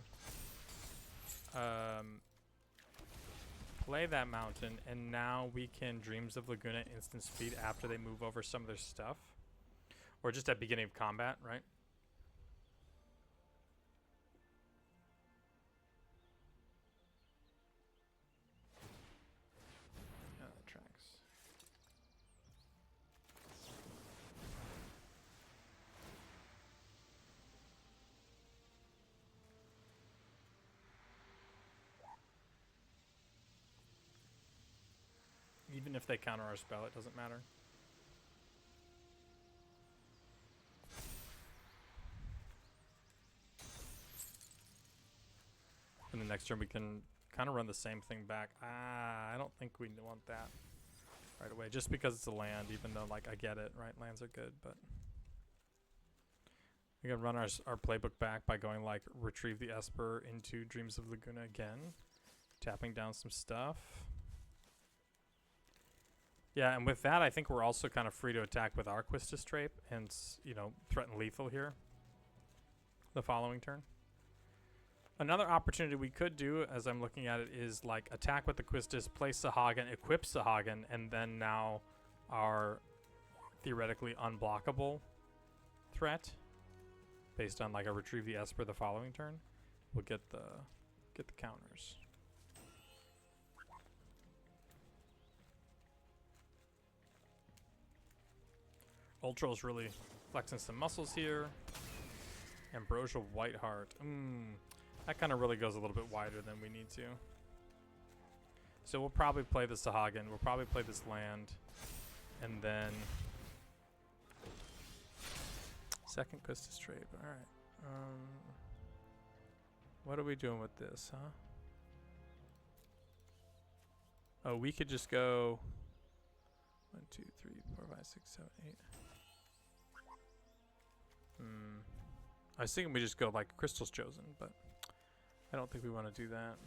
Play that mountain, and now we can Dreams of Laguna instant speed after they move over some of their stuff. Or just at beginning of combat, right? Yeah, that tracks. Even if they counter our spell, it doesn't matter. And the next turn we can kind of run the same thing back. I don't think we want that right away. Just because it's a land, even though, like, I get it, right? Lands are good, but... We can run our playbook back by going, like, retrieve the Esper into Dreams of Laguna again. Tapping down some stuff. Yeah, and with that, I think we're also kind of free to attack with our Quista Strape and, you know, threaten lethal here the following turn. Another opportunity we could do, as I'm looking at it, is like attack with the Quistis, play Sahagin, equip Sahagin, and then now our theoretically unblockable threat, based on like a retrieve the Esper the following turn, will get the counters. Ultra's really flexing some muscles here. Ambrosia Whiteheart. That kind of really goes a little bit wider than we need to. So we'll probably play the Sahagin. We'll probably play this land. And then... Second Quista Strape. Alright. What are we doing with this, huh? Oh, we could just go... 1, 2, 3, 4, 5, 6, 7, 8. I was thinking we just go like Crystal's Chosen, but I don't think we want to do that.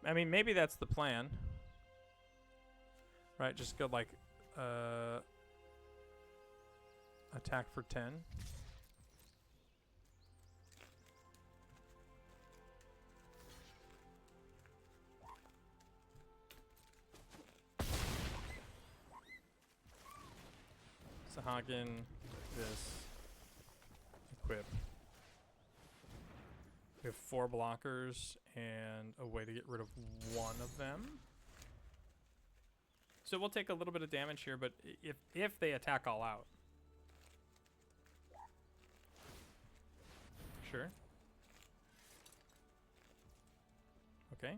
I mean, maybe that's the plan. Right, just go like attack for 10. Sahagin, this, equip. We have 4 blockers and a way to get rid of one of them. So we'll take a little bit of damage here, but if they attack all out. Sure. Okay.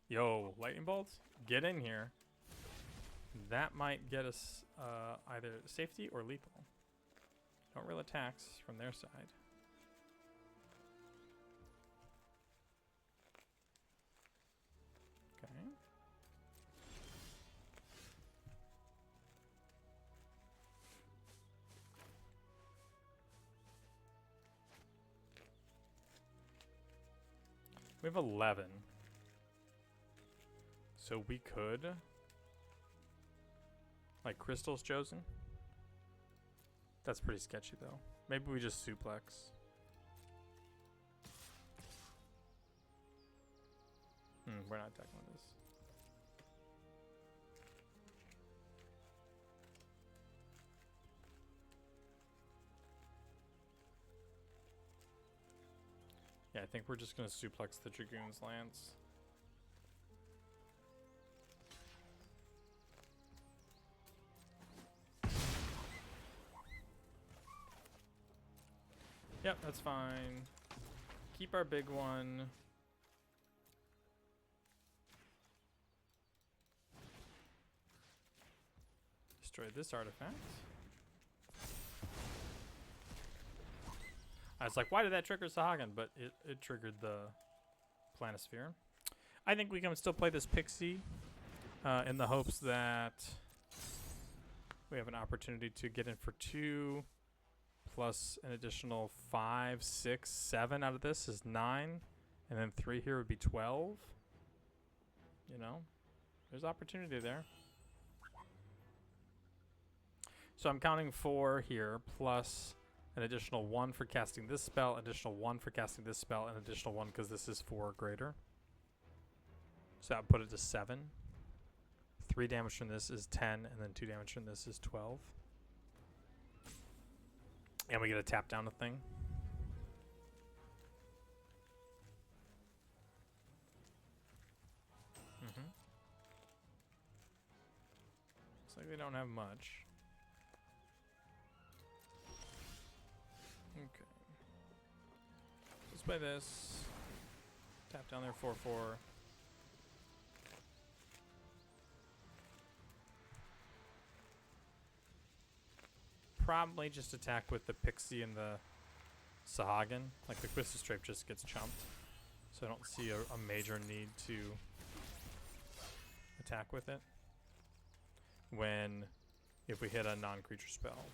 Yo, lightning bolts, get in here. That might get us either safety or lethal. Don't real attacks from their side. Okay. We have 11. So we could, like, Crystal's chosen. That's pretty sketchy though. Maybe we just suplex. We're not attacking with this. Yeah, I think we're just gonna suplex the Dragoon's Lance. Yep, that's fine. Keep our big one. Destroy this artifact. I was like, why did that trigger Sahagin? But it triggered the Planisphere. I think we can still play this Pixie in the hopes that we have an opportunity to get in for 2 plus an additional 5, 6, 7 out of this is 9. And then 3 here would be 12. You know, there's opportunity there. So I'm counting 4 here plus an additional 1 for casting this spell, additional 1 for casting this spell, and additional 1 because this is 4 or greater. So that would put it to 7. 3 damage from this is 10, and then 2 damage from this is 12. And we get a tap down a thing. Looks like they don't have much. Okay. Let's play this. Tap down their 4/4. Probably just attack with the Pixie and the Sahagin. Like the Twisted Strape just gets chumped. So I don't see a major need to attack with it. If we hit a non-creature spell.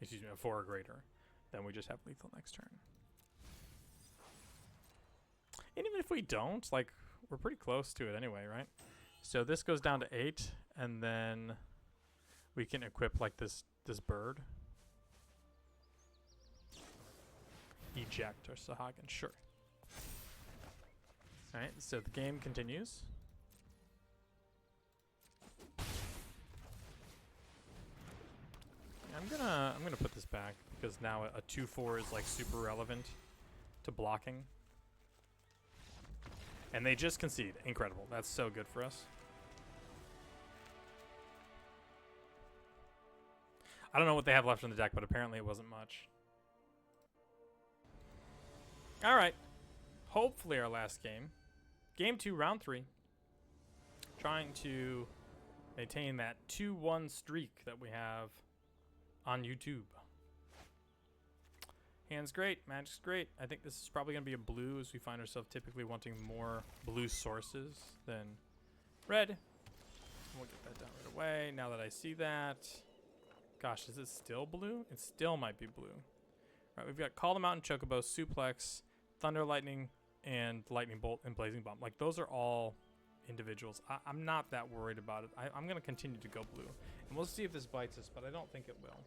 Excuse me, a 4 or greater. Then we just have lethal next turn. And even if we don't, like, we're pretty close to it anyway, right? So this goes down to 8, and then we can equip like this bird. Eject or Sahagin, sure. Alright, so the game continues. I'm gonna put this back because now a 2/4 is like super relevant to blocking. And they just concede. Incredible. That's so good for us. I don't know what they have left in the deck, but apparently it wasn't much. Alright. Hopefully our last game. Game 2, round 3. Trying to maintain that 2-1 streak that we have on YouTube. Hand's great. Magic's great. I think this is probably going to be a blue as we find ourselves typically wanting more blue sources than red. We'll get that down right away. Now that I see that. Gosh, is it still blue? It still might be blue. All right, we've got Call the Mountain Chocobo, Suplex, Thunder Lightning, and Lightning Bolt and Blazing Bomb. Like, those are all individuals. I'm not that worried about it. I'm going to continue to go blue. And we'll see if this bites us, but I don't think it will.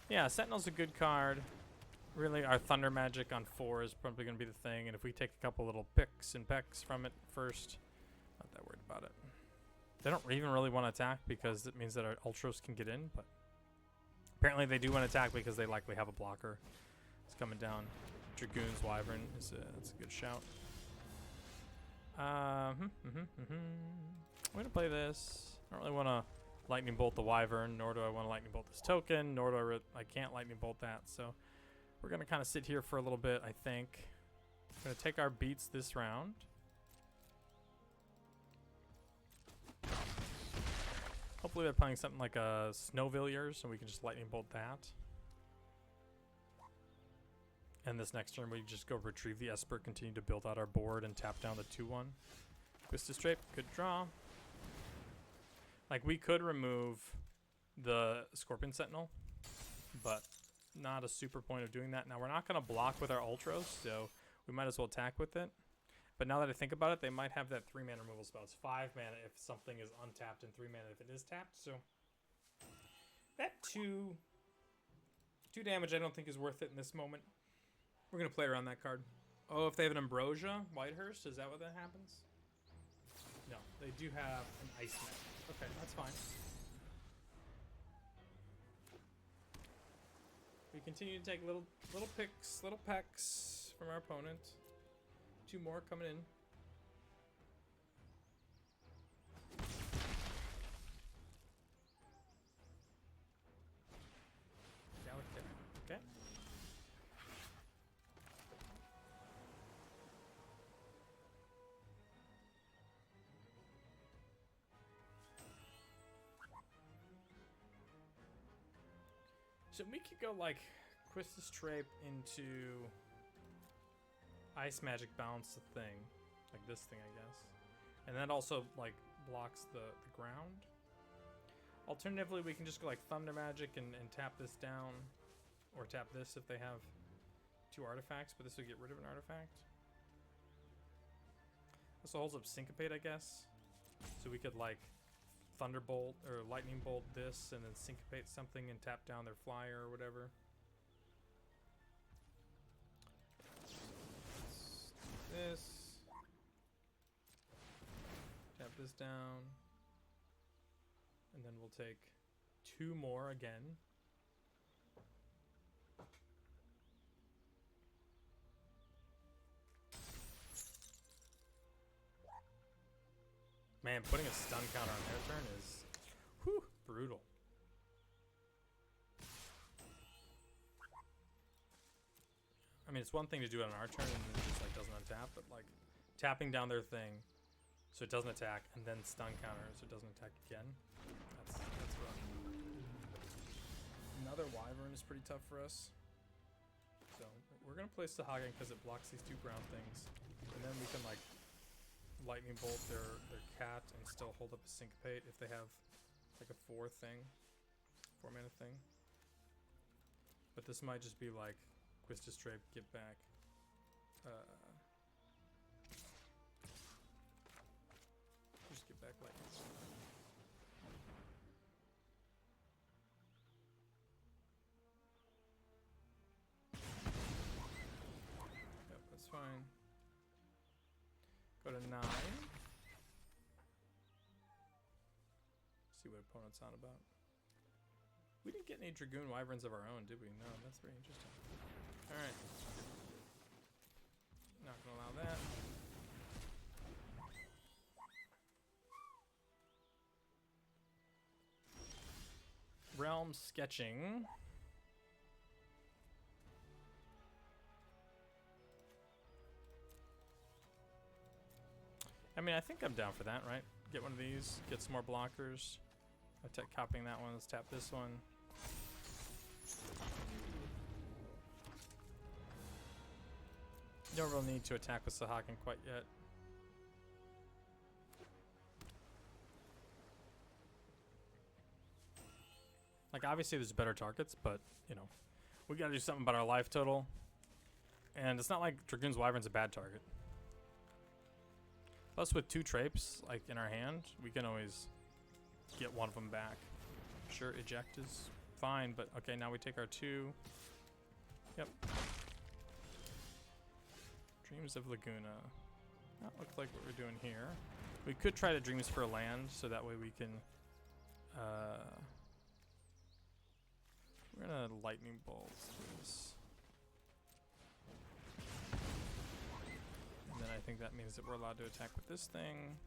Yeah, Sentinel's a good card. Really, our Thunder Magic on 4 is probably going to be the thing. And if we take a couple little picks and pecks from it first, not that worried about it. They don't even really want to attack because it means that our Ultros can get in, but apparently they do want to attack because they likely have a blocker. It's coming down. Dragoon's Wyvern is that's a good shout. We're gonna play this. I don't really want to lightning bolt the wyvern, nor do I want to lightning bolt this token, nor do I can't lightning bolt that. So we're gonna kind of sit here for a little bit. I think we're gonna take our beats this round. Hopefully they're playing something like a Snowvilliers, so we can just lightning bolt that. And this next turn, we just go retrieve the Esper, continue to build out our board, and tap down the 2/1. Twisted Strape, good draw. Like, we could remove the Scorpion Sentinel, but not a super point of doing that. Now, we're not going to block with our Ultros, so we might as well attack with it. But now that I think about it, they might have that 3-mana removal spell. It's 5 mana if something is untapped and 3 mana if it is tapped. So that 2 damage I don't think is worth it in this moment. We're going to play around that card. Oh, if they have an Ambrosia Whitehurst, is that what that happens? No, they do have an Ice Magic. Okay, that's fine. We continue to take little pecks from our opponent. 2 more coming in. Okay. So we could go like Twisted Strape into Ice Magic bounce the thing. Like this thing, I guess. And that also like blocks the ground. Alternatively, we can just go like Thunder Magic and tap this down. Or tap this if they have 2 artifacts, but this would get rid of an artifact. Also holds up Syncopate, I guess. So we could like Thunderbolt or Lightning Bolt this and then Syncopate something and tap down their flyer or whatever. This. Tap this down. And then we'll take 2 more again. Man, putting a stun counter on their turn is brutal. I mean, it's one thing to do it on our turn and it just like doesn't untap, but like tapping down their thing so it doesn't attack and then stun counter so it doesn't attack again. That's rough. Another wyvern is pretty tough for us. So we're gonna play Sahagin because it blocks these 2 ground things, and then we can like lightning bolt their cat and still hold up a Syncopate if they have like a 4 mana thing. But this might just be like Twisted Strape, get back. Just get back lightning. Yep, that's fine. Go to 9. See what opponent's on about. We didn't get any Dragoon Wyverns of our own, did we? No, that's very interesting. Alright. Not gonna allow that. Realm sketching. I mean, I think I'm down for that, right? Get one of these, get some more blockers. Copying that one, let's tap this one. Don't really need to attack with Sahagin quite yet. Like, obviously there's better targets, but, you know, we gotta do something about our life total. And it's not like Dragoon's Wyvern's a bad target. Plus, with 2 Trapes, like, in our hand, we can always get one of them back. Sure, eject is fine, but okay, now we take our 2. Yep. Dreams of Laguna. That looks like what we're doing here. We could try to Dreams for a land, so that way we can... we're gonna Lightning Bolt this. And then I think that means that we're allowed to attack with this thing.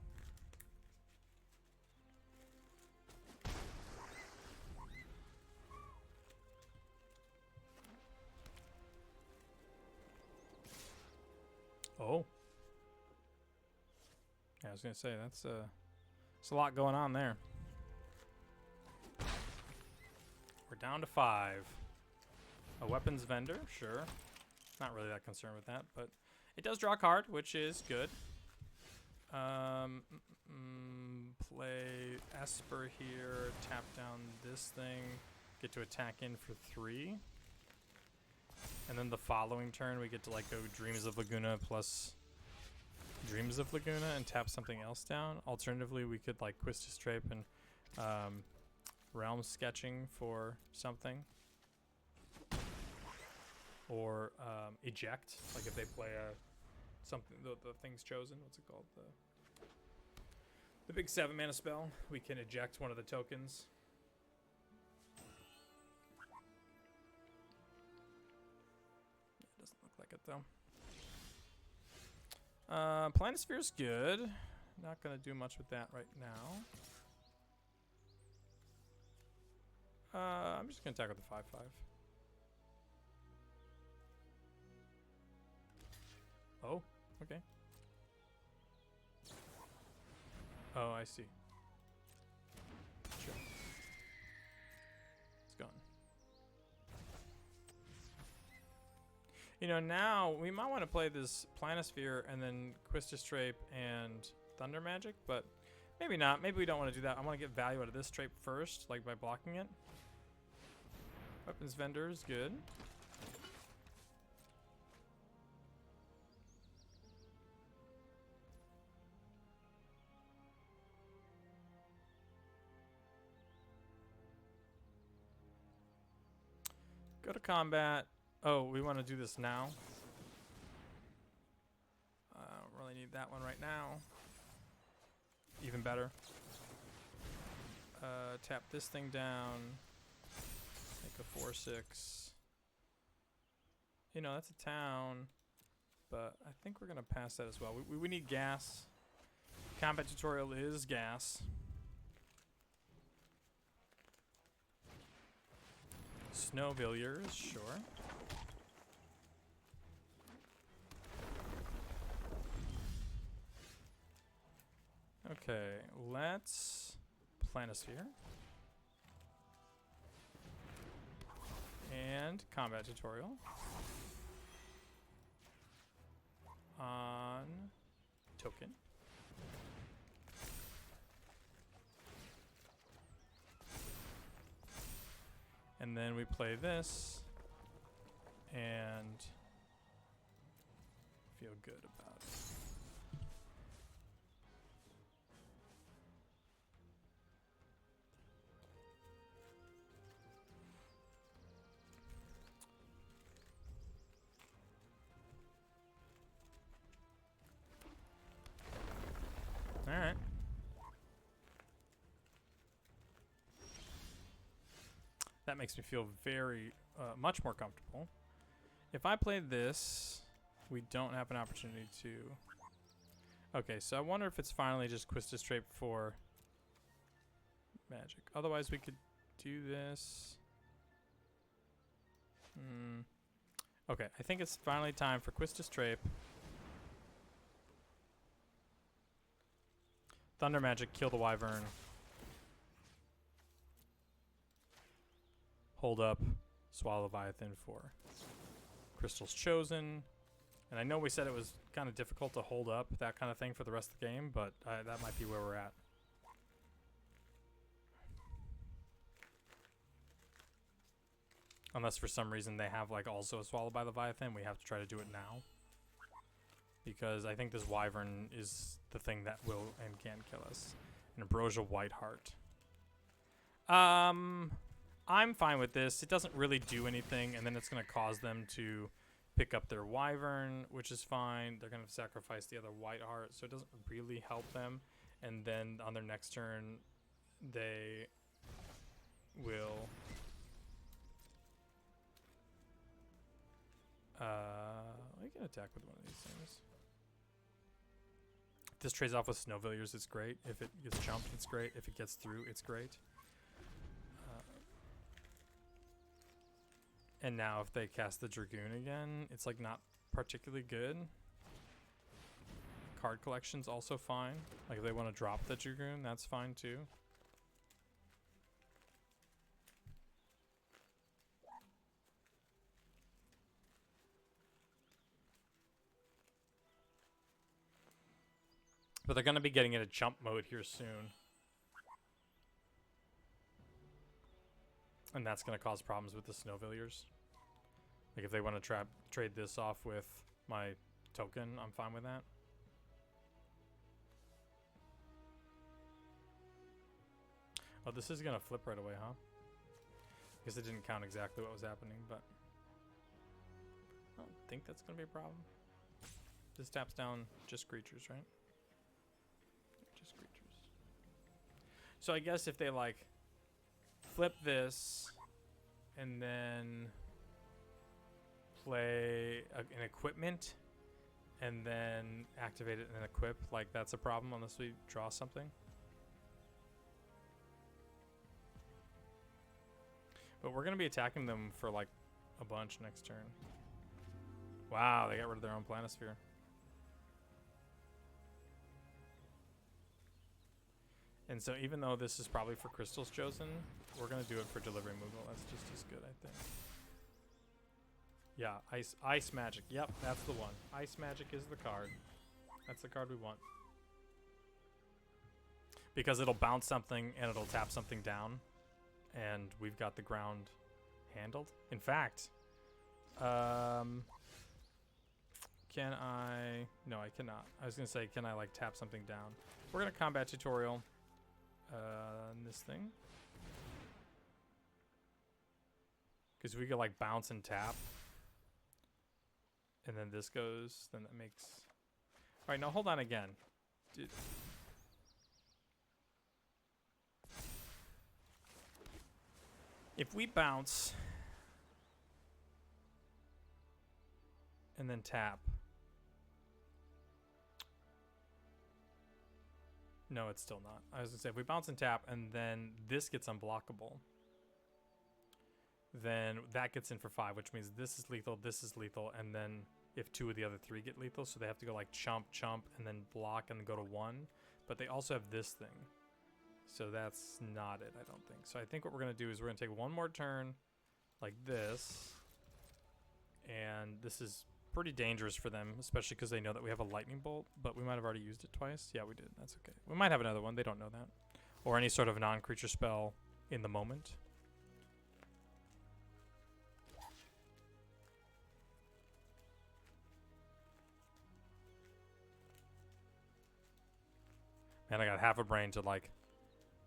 Oh. Yeah, I was gonna say that's a lot going on there. We're down to 5. A weapons vendor, sure. Not really that concerned with that, but it does draw a card, which is good. Play Esper here, tap down this thing, get to attack in for 3. And then the following turn, we get to like go Dreams of Laguna plus Dreams of Laguna and tap something else down. Alternatively, we could like Quistis Trape and Realm Sketching for something. Or eject, like if they play a something the thing's chosen. What's it called? The big 7-mana spell. We can eject one of the tokens. It doesn't look like it though. Planisphere's good. Not gonna do much with that right now. I'm just gonna attack with the 5/5. Oh, okay. Oh, I see. Sure. It's gone. You know, now we might want to play this Planisphere and then Quistis Trape and Thunder Magic, but maybe not. Maybe we don't want to do that. I want to get value out of this Trape first, like by blocking it. Weapons Vendor is good. Go to combat. Oh, we want to do this now. I don't really need that one right now. Even better. Tap this thing down. Make a 4/6. You know, that's a town. But I think we're going to pass that as well. We need gas. Combat tutorial is gas. Snowvilliers, sure. Okay, let's Planisphere. And combat tutorial. On token. And then we play this and feel good about it. All right. That makes me feel very, much more comfortable. If I play this, we don't have an opportunity to... Okay, so I wonder if it's finally just Quistis Trape for magic. Otherwise, we could do this. Okay, I think it's finally time for Quistis Trape. Thunder Magic, kill the Wyvern. Hold up, Swallow Leviathan for Crystal's Chosen. And I know we said it was kind of difficult to hold up that kind of thing for the rest of the game, but that might be where we're at. Unless for some reason they have like also a Swallow by Leviathan, we have to try to do it now. Because I think this Wyvern is the thing that will and can kill us. An Ambrosia Whiteheart. I'm fine with this. It doesn't really do anything, and then it's going to cause them to pick up their Wyvern, which is fine. They're going to sacrifice the other Whiteheart, so it doesn't really help them. And then on their next turn, they will... we can attack with one of these things. this trades off with Snowvilliers, it's great. If it gets jumped, it's great. If it gets through, it's great. And now if they cast the Dragoon again, it's like not particularly good. Card collection's also fine. Like if they want to drop the Dragoon, that's fine too. But they're going to be getting into jump mode here soon. And that's going to cause problems with the Snowvilliers. Like if they want to trade this off with my token, I'm fine with that. Oh, this is going to flip right away, huh? I guess it didn't count exactly what was happening, but I don't think that's going to be a problem. This taps down just creatures, right? Just creatures. So I guess if they like flip this and then play an equipment and then activate it and equip, like that's a problem unless we draw something. But we're going to be attacking them for like a bunch next turn. Wow, they got rid of their own Planisphere. And so even though this is probably for Crystals Chosen, we're going to do it for delivery removal. That's just as good, I think. Yeah, Ice Magic. Yep, that's the one. Ice Magic is the card. That's the card we want. Because it'll bounce something and it'll tap something down. And we've got the ground handled. In fact, can I... No, I cannot. I was going to say, can I like tap something down? We're going to combat tutorial this thing. Because we could like bounce and tap. And then this goes, then that makes... Alright, now hold on again. If we bounce and then tap. No, it's still not. I was gonna say if we bounce and tap and then this gets unblockable, then that gets in for 5, which means this is lethal, and then if 2 of the other 3 get lethal, so they have to go like chump, and then block and then go to 1. But they also have this thing. So that's not it, I don't think. So I think what we're going to do is we're going to take one more turn like this. And this is pretty dangerous for them, especially because they know that we have a lightning bolt, but we might have already used it twice. Yeah, we did. That's okay. We might have another one. They don't know that. Or any sort of non-creature spell in the moment. Man, I got half a brain to like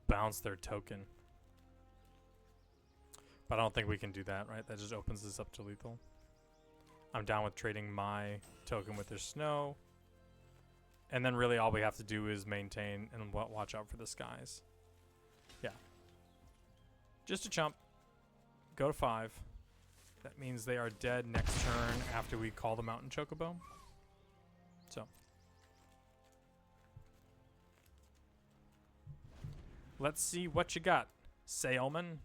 bounce their token. But I don't think we can do that, right? That just opens this up to lethal. I'm down with trading my token with their snow. And then really all we have to do is maintain and watch out for the skies. Yeah. Just a chump. Go to 5. That means they are dead next turn after we call the Mountain Chocobo. So. Let's see what you got, Sailman.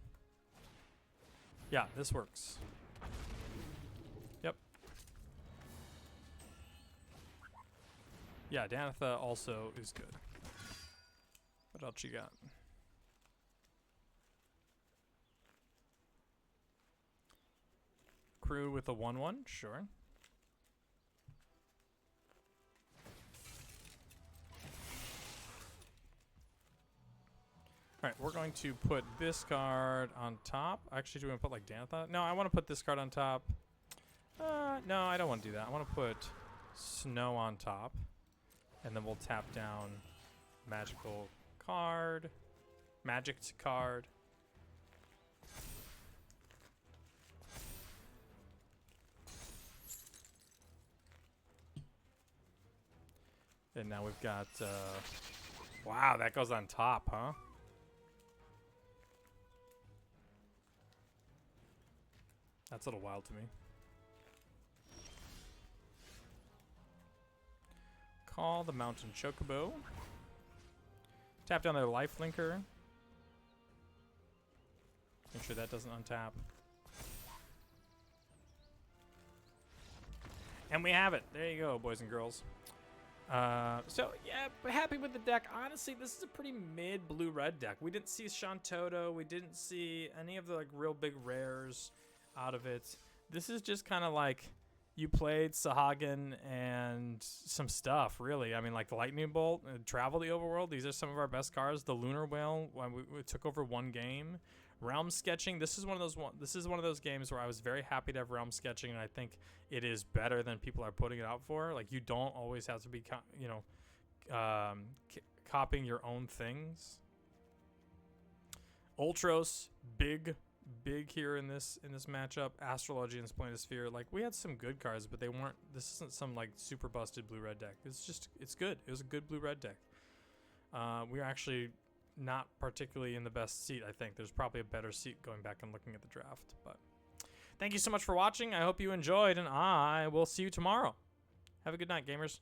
Yeah, this works. Yep. Yeah, Danitha also is good. What else you got? Crew with a 1/1, sure. Alright, we're going to put this card on top. Actually, do we want to put like Danitha? No, I want to put this card on top. No, I don't want to do that. I want to put Snow on top. And then we'll tap down magical card. Magicked card. And now we've got... wow, that goes on top, huh? That's a little wild to me. Call the Mountain Chocobo. Tap down their life linker. Make sure that doesn't untap. And we have it. There you go, boys and girls. So, yeah, happy with the deck. Honestly, this is a pretty mid blue-red deck. We didn't see Shantoto. We didn't see any of the like real big rares out of it. This is just kind of like you played Sahagin and some stuff, really. I mean, like the Lightning Bolt, Travel the Overworld. These are some of our best cards. The Lunar Whale, when we took over one game. Realm Sketching. This is one of those games where I was very happy to have Realm Sketching, and I think it is better than people are putting it out for. Like, you don't always have to be, copying your own things. Ultros, big here in this matchup. Astrology and Splenosphere. Like, we had some good cards, but they weren't. This isn't some like super busted blue-red deck. It's good. It was a good blue-red deck. We're actually not particularly in the best seat. I think there's probably a better seat going back and looking at the draft. But thank you so much for watching. I hope you enjoyed, and I will see you tomorrow. Have a good night, gamers.